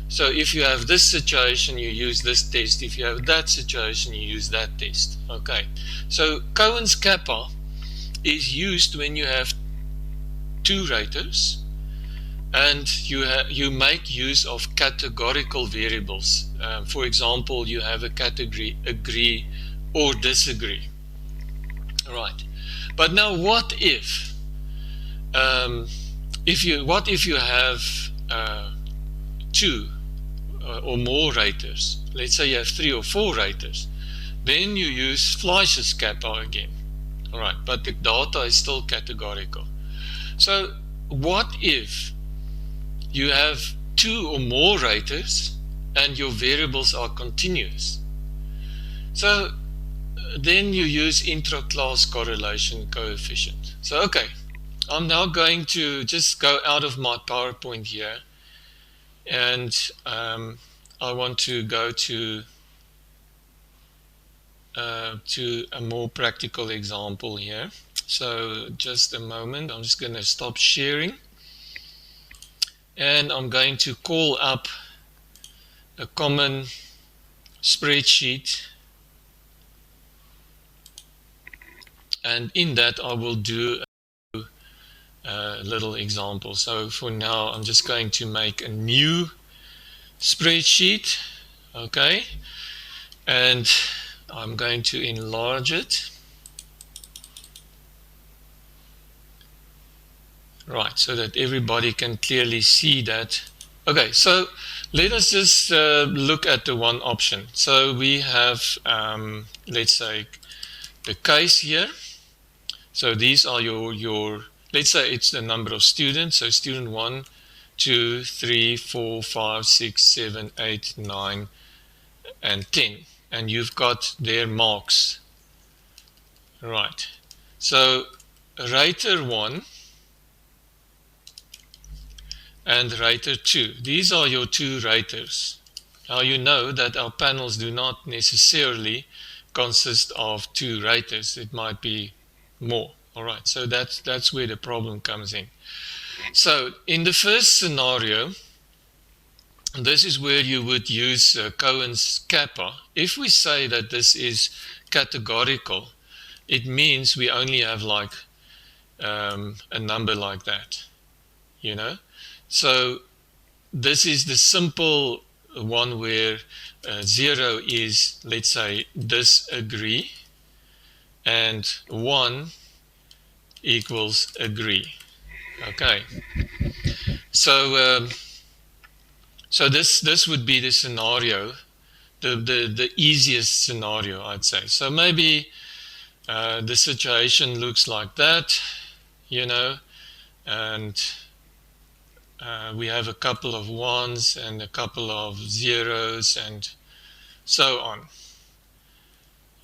So if you have this situation, you use this test. If you have that situation, you use that test. Okay. So Cohen's Kappa is used when you have two raters and you make use of categorical variables. For example, you have a category agree or disagree. Right. But now what if you have two or more raters? Let's say you have 3 or 4 raters. Then you use Fleisch's Kappa again. All right, but the data is still categorical. So what if you have 2 or more raters and your variables are continuous? So then you use intra-class correlation coefficient. So okay, I'm now going to just go out of my PowerPoint here, and I want to go to a more practical example here. So just a moment, I'm just going to stop sharing, and I'm going to call up a common spreadsheet, and in that I will do a little example. So for now I'm just going to make a new spreadsheet, okay, and I'm going to enlarge it, right, so that everybody can clearly see that. Okay, so let us just look at the one option. So we have let's say the case here. So these are your let's say it's the number of students. So student 1, 2, 3, 4, 5, 6, 7, 8, 9, and 10. And you've got their marks. Right. So rater 1 and rater 2. These are your two raters. Now you know that our panels do not necessarily consist of two raters. It might be more. All right, so that's where the problem comes in. So in the first scenario, this is where you would use Cohen's kappa. If we say that this is categorical, it means we only have like a number like that, you know. So this is the simple one where 0 is, let's say, disagree, and 1 equals agree. Okay, so so this would be the scenario, the easiest scenario, I'd say. So maybe the situation looks like that, you know, and we have a couple of 1s and a couple of 0s and so on.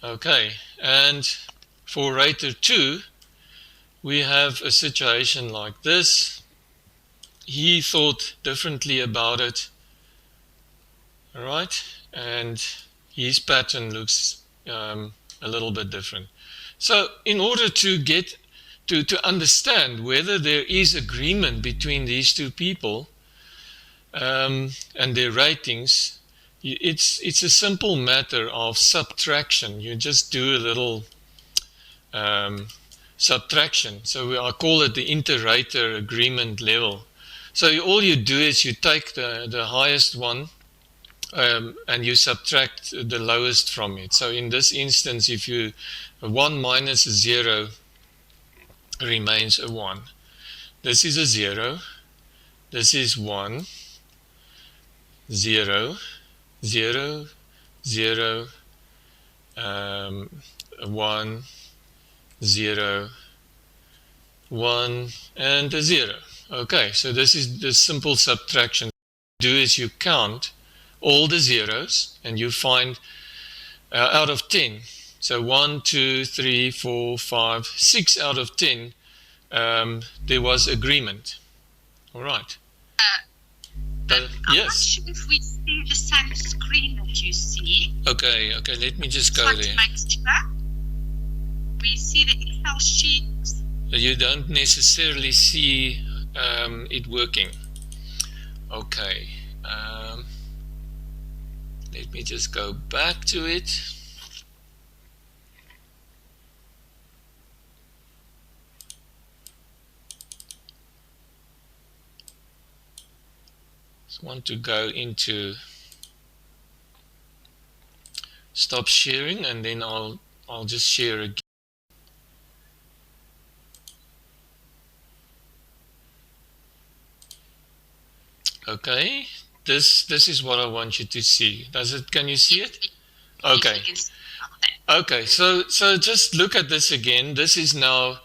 Okay, and for rater 2, we have a situation like this. He thought differently about it, all right, and his pattern looks a little bit different. So in order to get to understand whether there is agreement between these two people and their ratings, it's a simple matter of subtraction. You just do a little subtraction. So I call it the inter-rater agreement level. So all you do is you take the highest one and you subtract the lowest from it. So in this instance, if you 1 minus 0 remains a 1. This is a 0. This is 1, 0, 0, 0, 1, 0, 1, and a 0. Okay, so this is the simple subtraction. What you do is you count all the zeros and you find out of 10. So 1, 2, 3, 4, 5, 6 out of 10, there was agreement. All right. I'm yes. not sure if we see the same screen that you see. Okay, let me just go Want to there. make sure. We see the Excel sheet. You don't necessarily see it working. Okay. Let me just go back to it. Just want to go into stop sharing, and then I'll just share again. Okay, this is what I want you to see. Can you see it? Okay. Okay, so just look at this again. This is now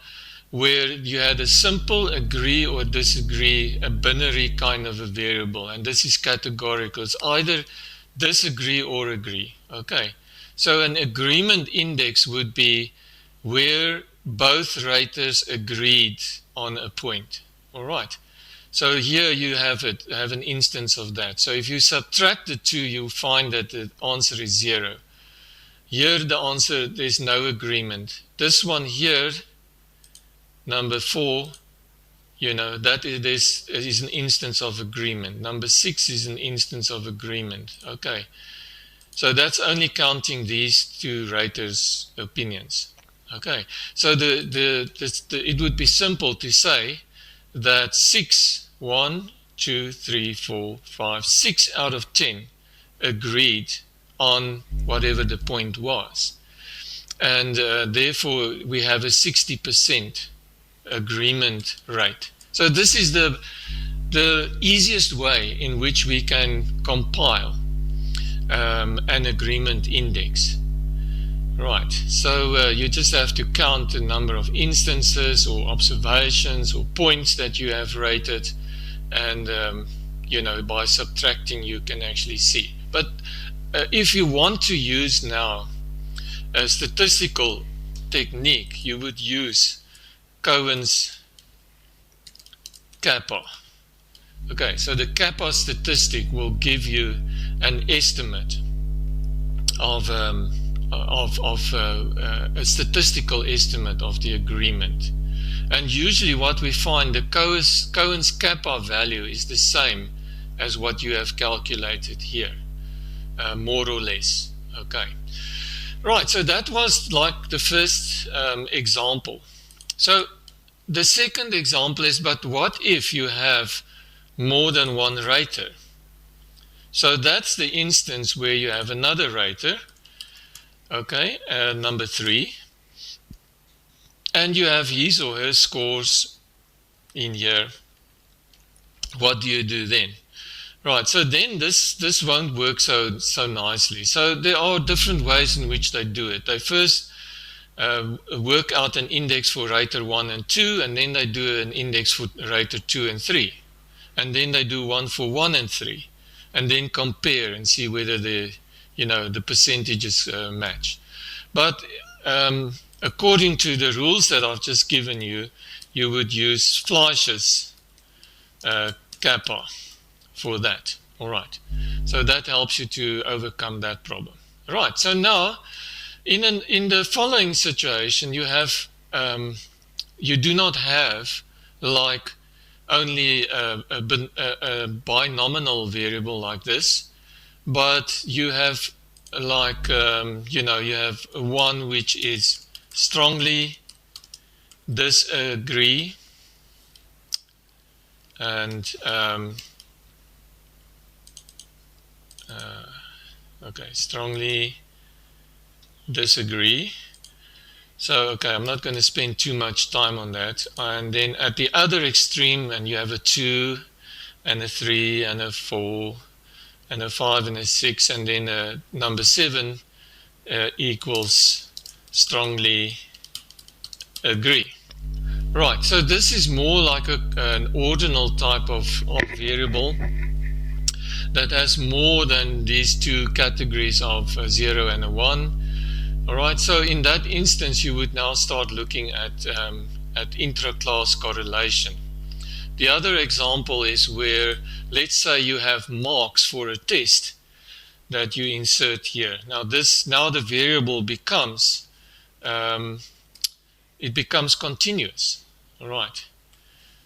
where you had a simple agree or disagree, a binary kind of a variable, and this is categorical. It's either disagree or agree. Okay, so an agreement index would be where both raters agreed on a point. All right. So here you have an instance of that. So if you subtract the two, you find that the answer is 0. Here the answer, there's no agreement. This one here, number 4, you know, that is an instance of agreement. Number 6 is an instance of agreement. Okay, so that's only counting these two raters' opinions. Okay, so it would be simple to say that 6, 1, 2, 3, 4, 5, 6 out of 10 agreed on whatever the point was. And therefore, we have a 60% agreement rate. So this is the easiest way in which we can compile an agreement index. Right, so you just have to count the number of instances or observations or points that you have rated, and you know, by subtracting you can actually see. But if you want to use now a statistical technique, you would use Cohen's kappa. Okay, so the kappa statistic will give you an estimate of a statistical estimate of the agreement. And usually what we find, the Cohen's kappa value is the same as what you have calculated here, more or less. Okay. Right, so that was like the first example. So the second example is, but what if you have more than one rater? So that's the instance where you have another rater, okay, number 3, and you have his or her scores in here. What do you do then? Right, so then this won't work so nicely. So there are different ways in which they do it. They first work out an index for rater 1 and 2, and then they do an index for rater 2 and 3, and then they do one for 1 and 3, and then compare and see whether the percentages match. But according to the rules that I've just given you, you would use Fleischer's Kappa for that. All right, so that helps you to overcome that problem. Right, so now in the following situation, you have you do not have like only a binominal variable like this, but you have like you have one which is strongly disagree, and okay, strongly disagree. So okay, I'm not going to spend too much time on that. And then at the other extreme, and you have a 2 and a 3 and a 4 and a 5 and a 6, and then a number 7 equals strongly agree. Right, so this is more like an ordinal type of variable that has more than these two categories of a 0 and a 1. All right, so in that instance, you would now start looking at intra-class correlation. The other example is where, let's say you have marks for a test that you insert here. Now the variable becomes it becomes continuous. All right.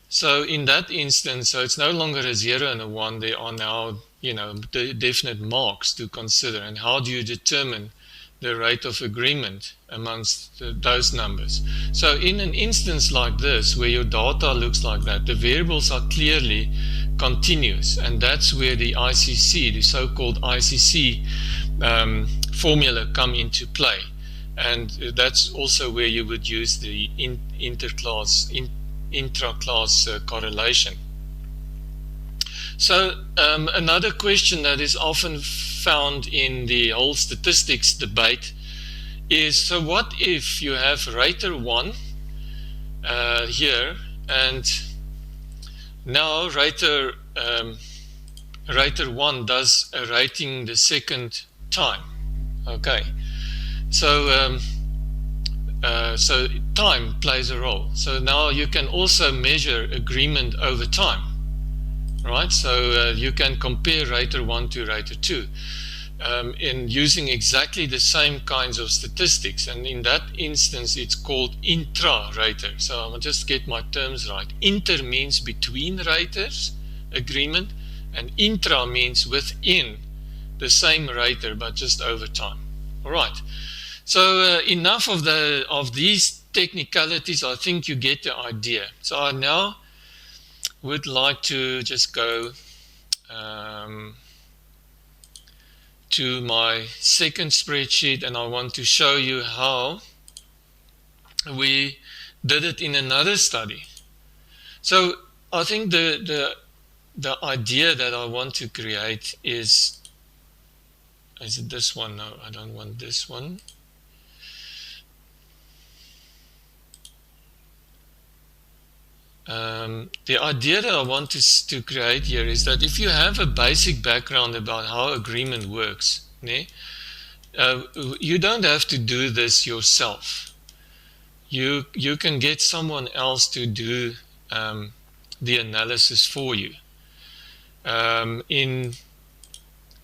So in that instance, so it's no longer a 0 and a 1. There are now definite marks to consider. And how do you determine the rate of agreement amongst those numbers? So in an instance like this, where your data looks like that, the variables are clearly continuous, and that's where the ICC, the so-called ICC formula come into play. And that's also where you would use the intra-class correlation. So another question that is often found in the whole statistics debate is, so what if you have rater 1 here, and now rater 1 does a rating the second time. Okay, so so time plays a role. So now you can also measure agreement over time. Right, so you can compare rater 1 to rater 2 in using exactly the same kinds of statistics, and in that instance it's called intra-rater. So I'll just get my terms right. Inter means between raters agreement, and intra means within the same rater but just over time. All right, so enough of these technicalities. I think you get the idea. So I now would like to just go to my second spreadsheet, and I want to show you how we did it in another study. So I think the idea that I want to create is it this one? No, I don't want this one. The idea that I want to create here is that if you have a basic background about how agreement works, you don't have to do this yourself. You can get someone else to do the analysis for you. In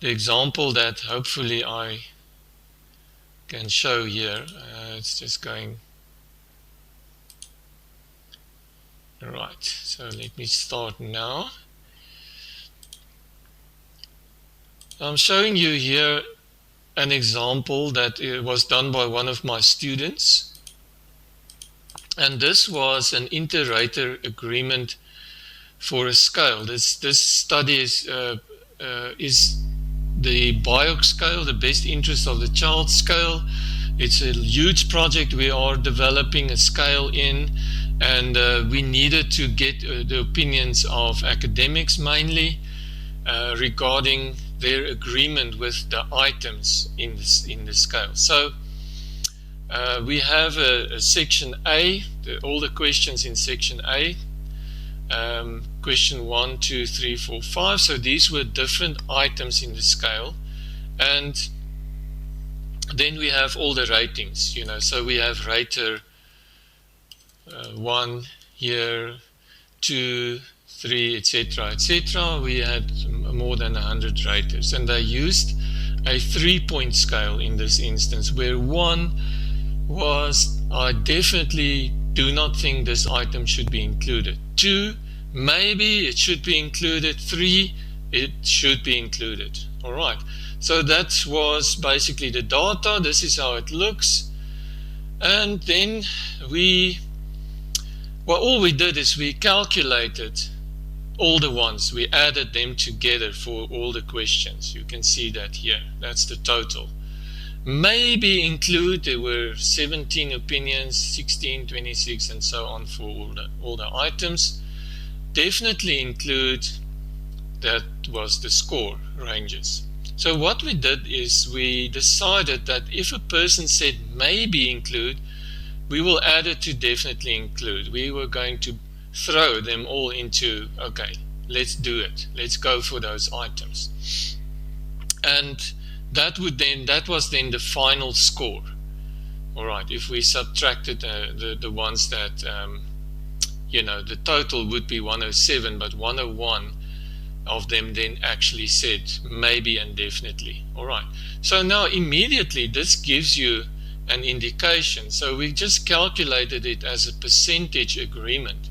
the example that hopefully I can show here, it's just going. Right, so let me start now. I'm showing you here an example that was done by one of my students. And this was an inter-rater agreement for a scale. This study is the BIOC scale, the best interest of the child scale. It's a huge project we are developing a scale in, and we needed to get the opinions of academics mainly regarding their agreement with the items in the scale. So we have a section A, all the questions in section A, question 1, 2, 3, 4, 5. So these were different items in the scale, and then we have all the ratings, you know. So we have rater 1 here, 2, 3, etc., etc. We had more than 100 raters, and they used a 3-point scale in this instance, where 1 was, I definitely do not think this item should be included. 2, maybe it should be included. 3, it should be included. All right. So that was basically the data. This is how it looks. And then all we did is we calculated all the ones. We added them together for all the questions. You can see that here. That's the total. Maybe include, there were 17 opinions, 16, 26, and so on for all the items. Definitely include, that was the score ranges. So what we did is we decided that if a person said maybe include, we will add it to definitely include. We were going to throw them all into, okay, let's do it. Let's go for those items. And that was then the final score. All right, if we subtracted the ones that, you know, the total would be 107, but 101 of them then actually said maybe and definitely. All right, so now immediately this gives you an indication. So we just calculated it as a percentage agreement.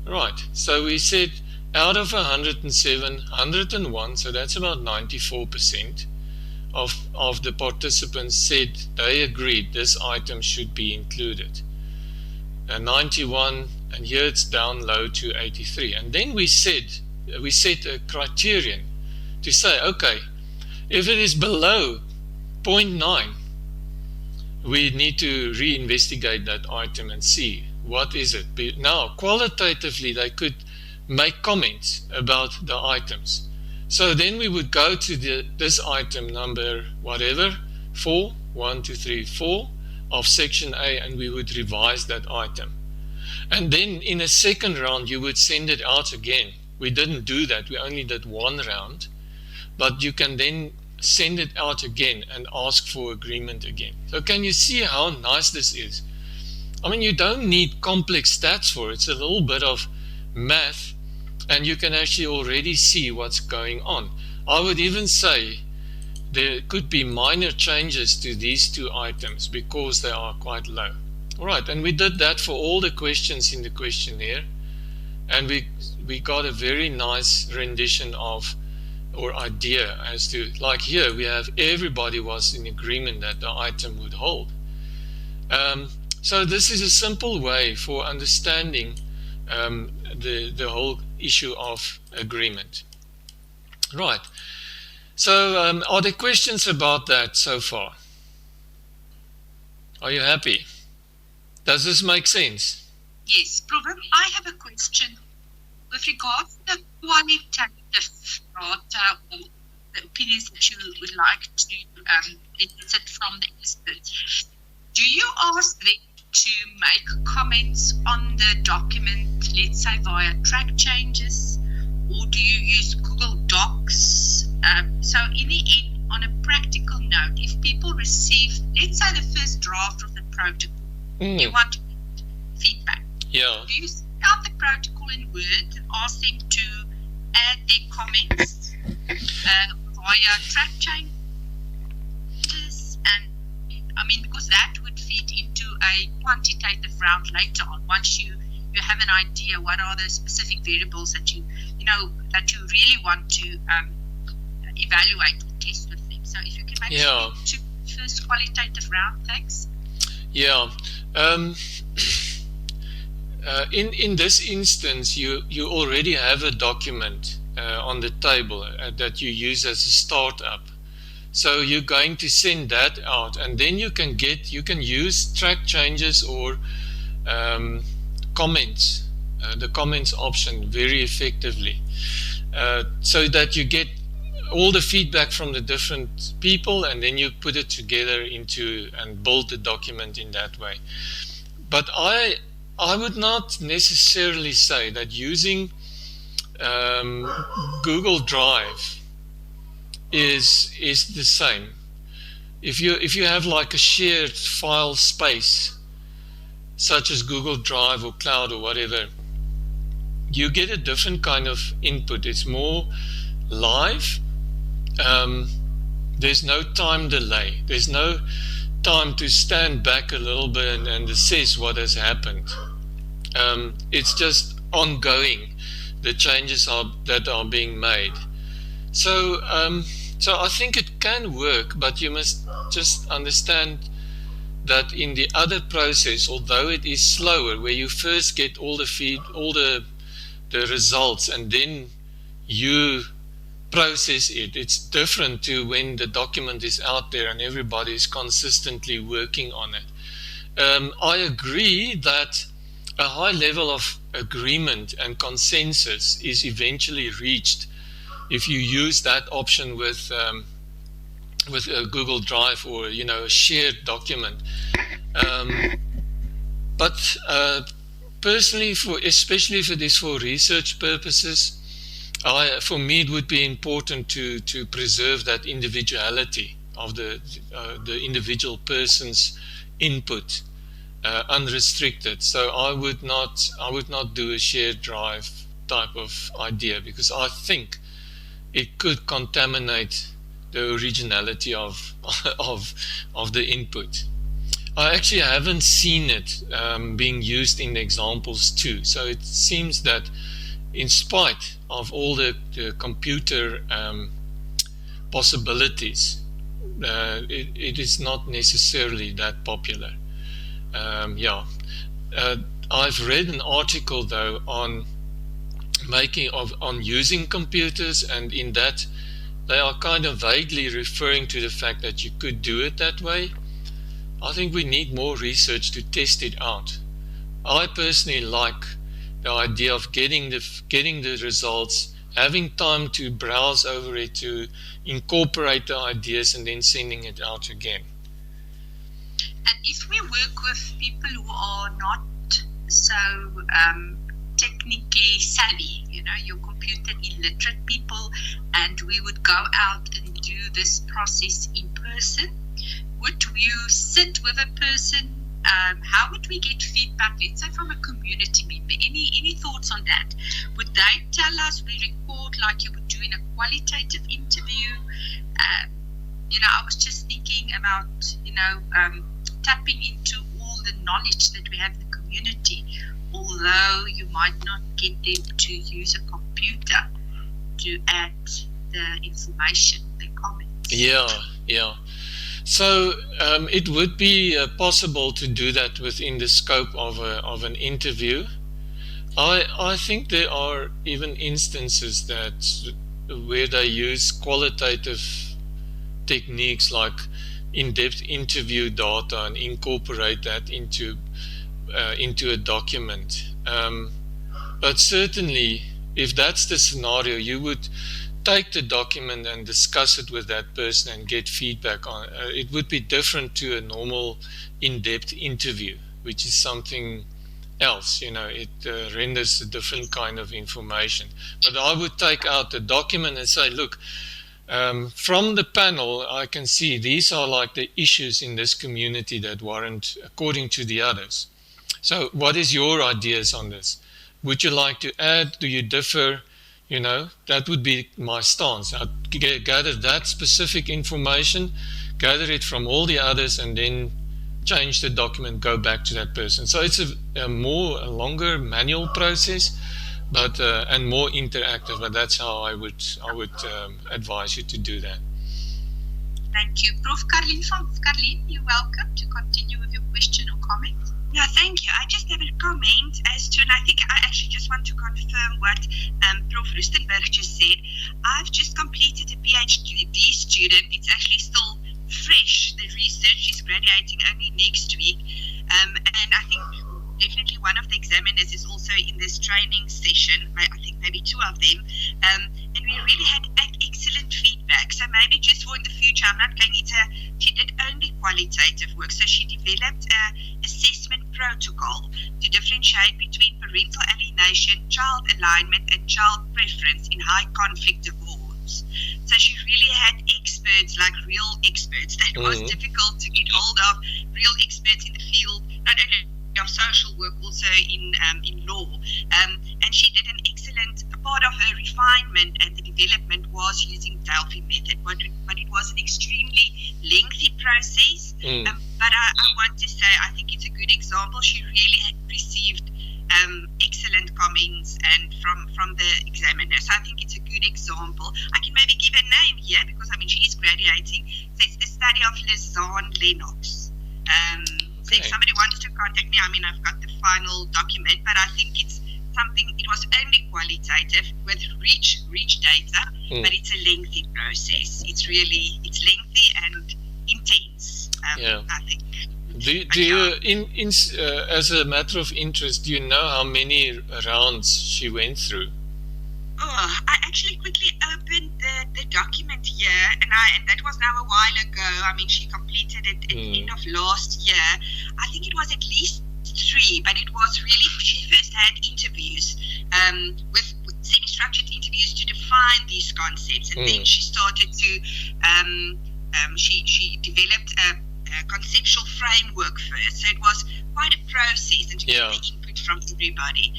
Right, so we said out of 107, 101, so that's about 94% of the participants said they agreed this item should be included. 91, and here it's down low to 83. And then we set a criterion to say, okay, if it is below 0.9, we need to reinvestigate that item and see what is it. Now, qualitatively, they could make comments about the items. So then we would go to this item number, whatever, 4, 1, 2, 3, 4 of section A, and we would revise that item. And then in a second round, you would send it out again. We didn't do that. We only did one round. But you can then send it out again and ask for agreement again. So can you see how nice this is? I mean, you don't need complex stats for it. It's a little bit of math, and you can actually already see what's going on. I would even say there could be minor changes to these two items because they are quite low. All right, and we did that for all the questions in the questionnaire, and we got a very nice rendition of, or idea as to, like here we have everybody was in agreement that the item would hold. So this is a simple way for understanding the whole issue of agreement. Right. So are there questions about that so far? Are you happy? Does this make sense? Yes, Prof. I have a question with regards to the qualitative data or the opinions that you would like to elicit from the experts. Do you ask them to make comments on the document, let's say via track changes, or do you use Google Docs? So in the end, on a practical note, if people receive, let's say the first draft of the protocol, you want to get feedback. Yeah. Do you send out the protocol in Word and ask them to add their comments via track changes? And I mean, because that would feed into a quantitative round later on. Once you have an idea what are the specific variables that you really want to evaluate or test with them. So if you can maybe speak to first qualitative round, thanks. Yeah. In this instance, you already have a document on the table that you use as a startup. So you're going to send that out, and then you can use track changes or comments, the comments option very effectively, so that you get all the feedback from the different people, and then you put it together and build the document in that way. But I would not necessarily say that using Google Drive is the same. If you have like a shared file space, such as Google Drive or Cloud or whatever, you get a different kind of input. It's more live. There's no time delay. There's no time to stand back a little bit and assess what has happened. It's just ongoing, the changes that are being made. So I think it can work, but you must just understand that in the other process, although it is slower, where you first get all the results and then you process it, it's different to when the document is out there and everybody is consistently working on it. I agree that a high level of agreement and consensus is eventually reached if you use that option with Google Drive or a shared document. But personally, especially if it is for research purposes, for me it would be important to preserve that individuality of the individual person's input, unrestricted. So I would not do a shared drive type of idea, because I think it could contaminate the originality of the input. I actually haven't seen it being used in examples too. So it seems that in spite of all the computer possibilities, it is not necessarily that popular. I've read an article though on using computers, and in that they are kind of vaguely referring to the fact that you could do it that way. I think we need more research to test it out. I personally like the idea of getting the results, having time to browse over it, to incorporate the ideas, and then sending it out again. And if we work with people who are not so technically savvy, your computer illiterate people, and we would go out and do this process in person, would you sit with a person? How would we get feedback, let's say from a community member? Any thoughts on that? Would they tell us, we record like you would do in a qualitative interview? I was just thinking about, tapping into all the knowledge that we have in the community, although you might not get them to use a computer to add the information, the comments. Yeah. So it would be possible to do that within the scope of an interview. I think there are even instances where they use qualitative techniques like in-depth interview data and incorporate that into a document. But certainly, if that's the scenario, you would take the document and discuss it with that person and get feedback on it. It would be different to a normal in-depth interview, which is something else. It renders a different kind of information. But I would take out the document and say, look, from the panel, I can see these are like the issues in this community that warrant according to the others. So what is your ideas on this? Would you like to add? Do you differ? That would be my stance. I'd gather that specific information, gather it from all the others, and then change the document, go back to that person. So it's a longer manual process, but and more interactive. But that's how I would advise you to do that. Thank you. Prof. Carlene, you're welcome to continue with your question or comment. No, thank you. I just have a comment as to, and I think I actually just want to confirm what Prof. Rustenberg just said. I've just completed a PhD student. It's actually still fresh, the research. is graduating only next week. And I think definitely one of the examiners is also in this training session. I think maybe two of them. And we really had excellent feedback. So maybe just for in the future, I'm not going into, she did only qualitative work. So she developed an assessment protocol to differentiate between parental alienation, child alignment, and child preference in high conflict divorce. So she really had experts, like real experts. That was difficult to get hold of, real experts in the field, not only of social work, also in law. And she did an excellent, part of her refinement and the development was using Delphi method, but it was an extremely lengthy process. But I want to say, I think it's a good example. She really received excellent comments and from the examiner. So I think it's a good example. I can maybe give a name here because I mean she is graduating. So it's the study of Lizanne Lennox. So if somebody wants to contact me, I mean I've got the final document, but I think it's something, it was only qualitative with rich data, but it's a lengthy process. It's lengthy and intense, I think. Do you, as a matter of interest, do you know how many rounds she went through? Oh, I actually quickly opened the document here, and that was now a while ago. I mean, she completed it at the end of last year. I think it was at least 3, but it was really, she first had interviews with semi-structured interviews to define these concepts, and then she started to, she developed a conceptual framework first, so it was quite a process and to get the input from everybody.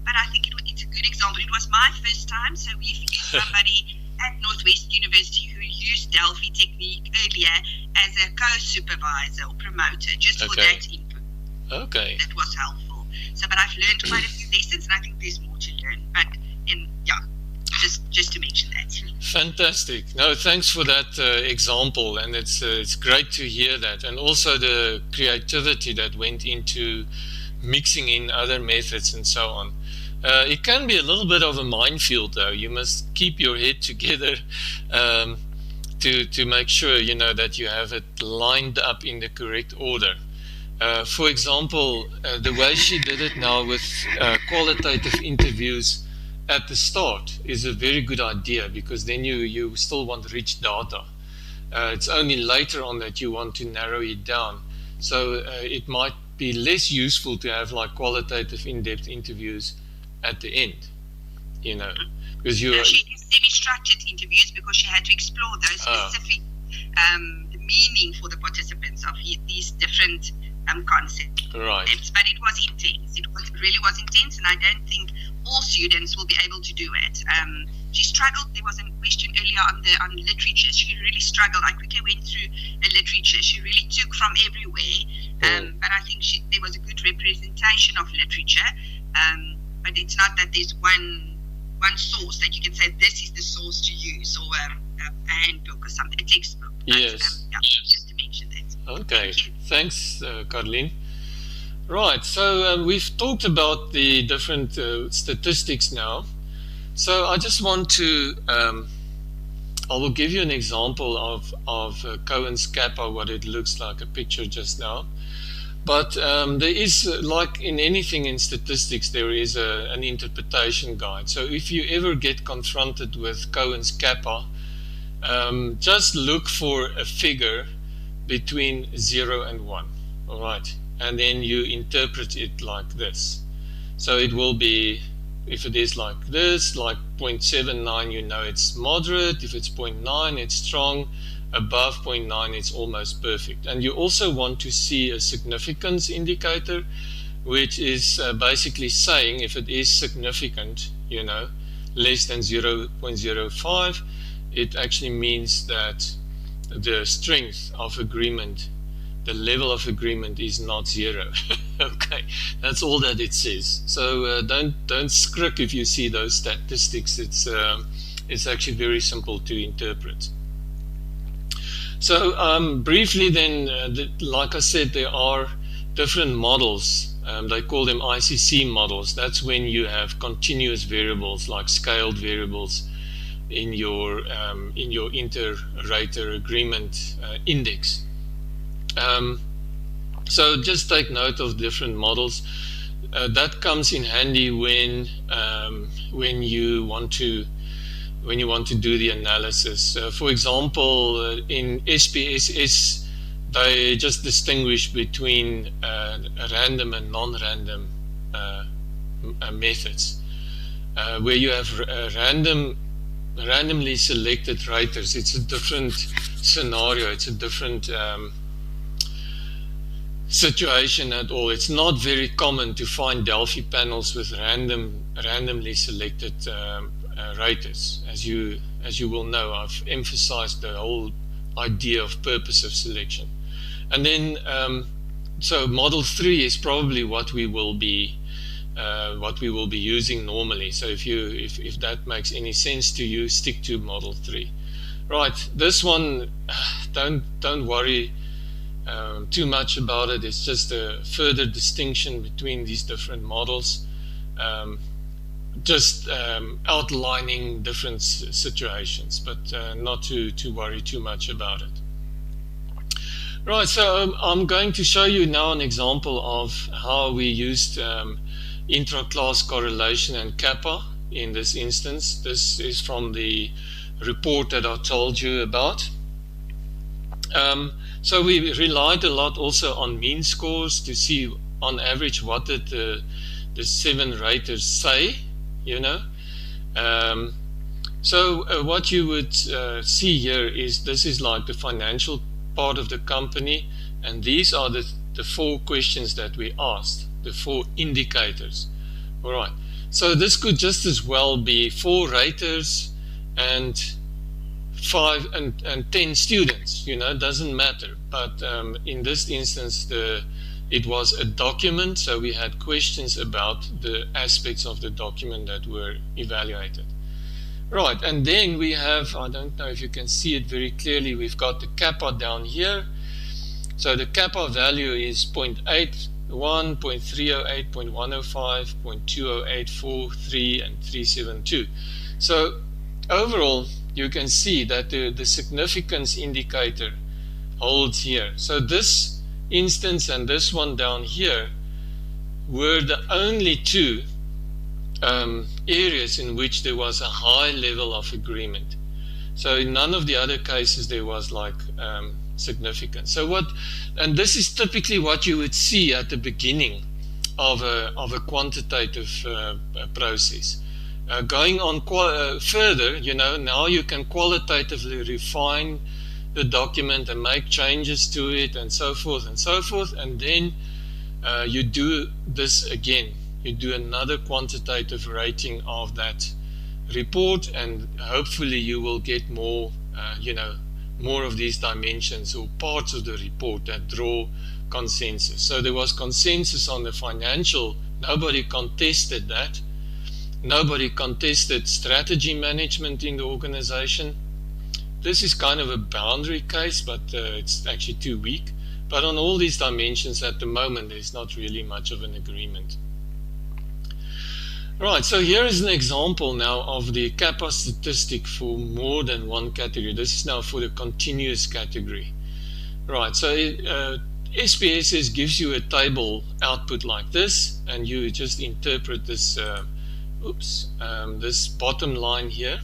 But I think it's a good example. It was my first time, so we've used somebody at Northwest University who used Delphi technique earlier as a co-supervisor or promoter, just for that input. Okay. That was helpful. So, but I've learned quite a few lessons, and I think there's more to learn. But just to mention that. Fantastic. No, thanks for that example, and it's great to hear that, and also the creativity that went into mixing in other methods and so on. It can be a little bit of a minefield, though. You must keep your head together to make sure that you have it lined up in the correct order. For example, the way she did it now with qualitative interviews at the start is a very good idea, because then you still want rich data. It's only later on that you want to narrow it down. So it might be less useful to have like qualitative in-depth interviews at the end, because she used semi-structured interviews because she had to explore those specific meaning for the participants of these different concepts. Right. But it was intense. It really was intense, and I don't think all students will be able to do it. She struggled. There was a question earlier on literature. She really struggled. I quickly went through the literature. She really took from everywhere. But I think there was a good representation of literature. But it's not that there's one source that you can say this is the source to use, or a handbook or something, a textbook. Yes. Just to mention that. Okay. Thanks, Carlene. Right. So we've talked about the different statistics now. So I just want to, I will give you an example of Cohen's Kappa, what it looks like, a picture just now. But there is, like in anything in statistics, there is an interpretation guide. So if you ever get confronted with Cohen's Kappa, just look for a figure between 0 and 1, all right? And then you interpret it like this. So it will be, if it is like this, like 0.79, it's moderate. If it's 0.9, it's strong. Above 0.9, it's almost perfect. And you also want to see a significance indicator, which is basically saying if it is significant, less than 0.05, it actually means that the strength of agreement, the level of agreement is not 0. Okay, That's all that it says. So don't scrick if you see those statistics. It's actually very simple to interpret. So briefly then, like I said, there are different models. They call them ICC models. That's when you have continuous variables like scaled variables in your inter-rater agreement index. So just take note of different models. That comes in handy when you want to do the analysis. For example, in SPSS, they just distinguish between random and non-random methods. Where you have randomly selected raters, it's a different scenario. It's a different situation at all. It's not very common to find Delphi panels with randomly selected raters. As you will know, I've emphasized the whole idea of purposive selection. And then so model 3 is probably what we will be using normally. So if that makes any sense to you, stick to model 3. Right, this one, don't worry too much about it. It's just a further distinction between these different models, just outlining different situations, but not to worry too much about it. Right, so I'm going to show you now an example of how we used intra-class correlation and Kappa in this instance. This is from the report that I told you about. So we relied a lot also on mean scores to see on average what did the 7 raters say, you know. So what you would see here is this is like the financial part of the company, and these are the 4 questions that we asked, the 4 indicators. All right, so this could just as well be 4 raters and 5 and 10 students, you know, it doesn't matter. But in this instance, it was a document, so we had questions about the aspects of the document that were evaluated. Right, and then we have, I don't know if you can see it very clearly, we've got the Kappa down here. So the Kappa value is 0.81, 0.308, 0.105, 0.208, 4, 3, and 372. So overall, you can see that the significance indicator holds here. So this instance and this one down here were the only 2 areas in which there was a high level of agreement. So in none of the other cases there was like significance. So and this is typically what you would see at the beginning of a quantitative process. Going on further, you know, now you can qualitatively refine the document and make changes to it and so forth, and then you do this again. You do another quantitative rating of that report, and hopefully you will get more, you know, more of these dimensions or parts of the report that draw consensus. So there was consensus on the financial. Nobody contested that. Nobody contested strategy management in the organization. This is kind of a boundary case, but it's actually too weak. But on all these dimensions at the moment, there's not really much of an agreement. Right, so here is an example now of the Kappa statistic for more than one category. This is now for the continuous category. Right, so SPSS gives you a table output like this, and you just interpret this, this bottom line here,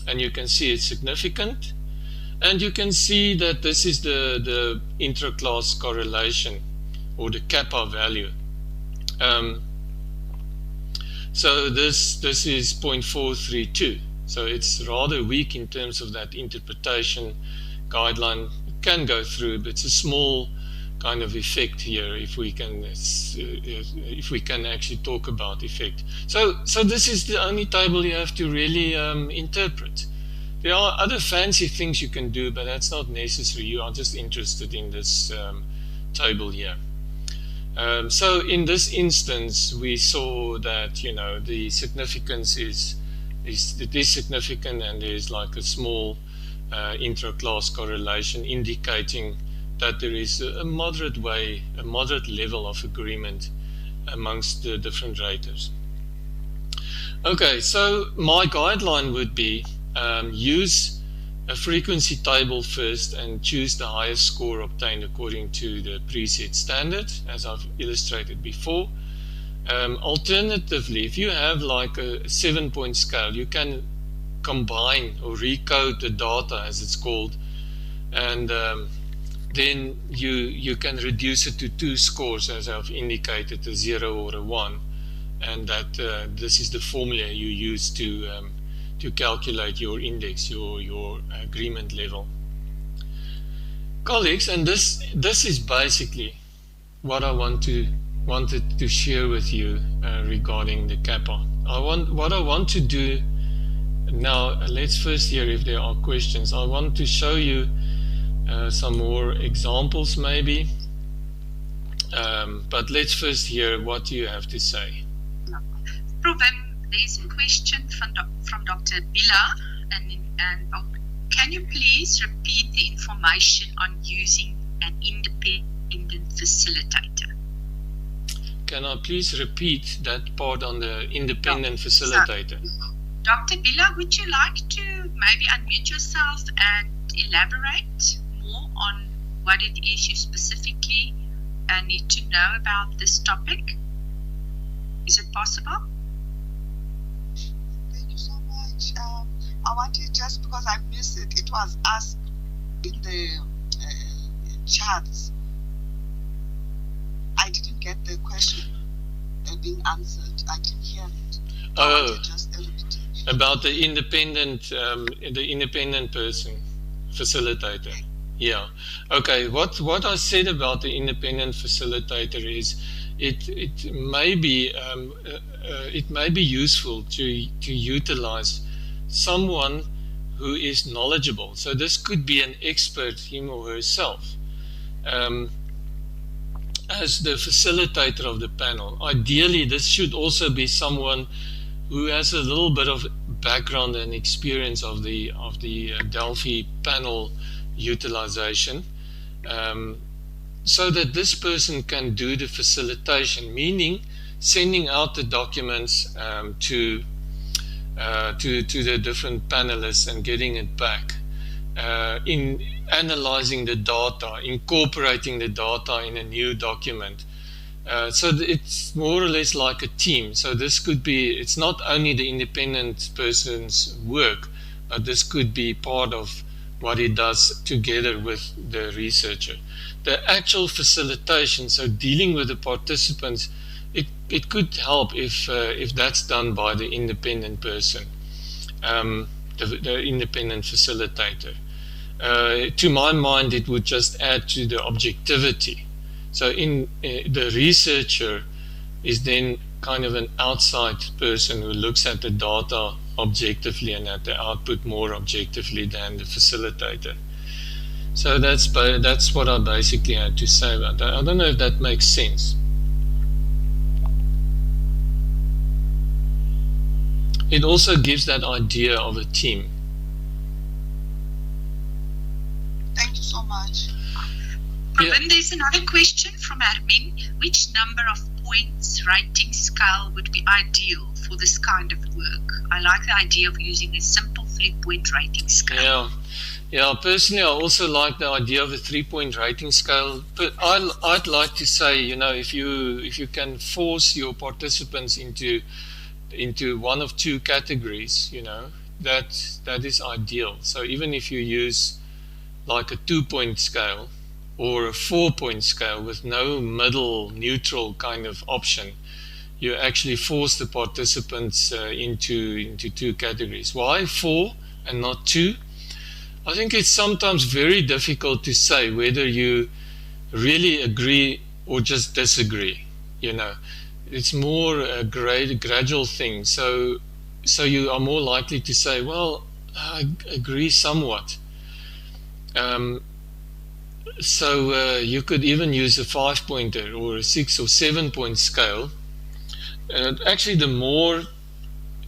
and you can see it's significant, and you can see that this is the intra-class correlation, or the Kappa value. So this is 0.432. So it's rather weak in terms of that interpretation guideline. It can go through, but it's a small kind of effect here if we can actually talk about effect. So this is the only table you have to really interpret. There are other fancy things you can do, but that's not necessary. You are just interested in this table here. So in this instance, we saw that the significance is significant, and there's like a small intra-class correlation indicating that there is a moderate level of agreement amongst the different raters. Okay, so my guideline would be use a frequency table first and choose the highest score obtained according to the preset standard, as I've illustrated before. Alternatively, if you have like a 7-point scale, you can combine or recode the data, as it's called, and then you can reduce it to 2 scores, as I've indicated, a 0 or a 1, and that this is the formula you use to calculate your index, your agreement level. Colleagues, and this is basically what I wanted to share with you regarding the Kappa. What I want to do now, let's first hear if there are questions. I want to show you some more examples maybe, but let's first hear what you have to say. There's a question from Dr. Billa, and can you please repeat the information on using an independent facilitator? Can I please repeat that part on the independent facilitator? Dr. Billa, would you like to maybe unmute yourself and elaborate more on what it is you specifically need to know about this topic? Is it possible? Thank you so much. I wanted, just because I missed it, it was asked in the chats. I didn't get the question being answered. I didn't hear it. About the independent person facilitator. Yeah. Okay. What I said about the independent facilitator is it may be useful to utilize someone who is knowledgeable. So this could be an expert, him or herself, as the facilitator of the panel. Ideally, this should also be someone who has a little bit of background and experience of the Delphi panel utilization, so that this person can do the facilitation, meaning sending out the documents to the different panelists and getting it back, in analyzing the data, incorporating the data in a new document. So it's more or less like a team. So this could be, it's not only the independent person's work, but this could be part of what he does together with the researcher. The actual facilitation, so dealing with the participants, it could help if that's done by the independent person, the independent facilitator. To my mind, it would just add to the objectivity. So the researcher is then kind of an outside person who looks at the data objectively and at the output more objectively than the facilitator. So that's what I basically had to say about that. I don't know if that makes sense. It also gives that idea of a team. Thank you so much. Robin, there's another question from Armin. Which number of points rating scale would be ideal for this kind of work? I like the idea of using a simple 3-point rating scale. Yeah. Personally, I also like the idea of a 3-point rating scale. But I'd like to say, if you can force your participants into one of 2 categories, that is ideal. So even if you use like a 2-point scale or a 4-point scale with no middle neutral kind of option, you actually force the participants into 2 categories. Why 4 and not 2? I think it's sometimes very difficult to say whether you really agree or just disagree. It's more a gradual thing. So you are more likely to say, well, I agree somewhat. So you could even use a 5-pointer or a 6 or 7-point scale. Actually, the more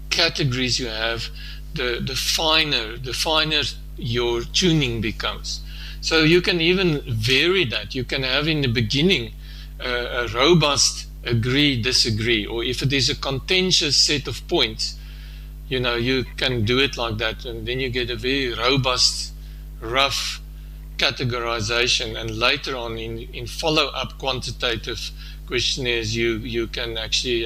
categories you have, the finer your tuning becomes. So you can even vary that. You can have in the beginning a robust agree, disagree, or if it is a contentious set of points, you can do it like that, and then you get a very robust, rough categorization, and later on in follow-up quantitative questionnaires you can actually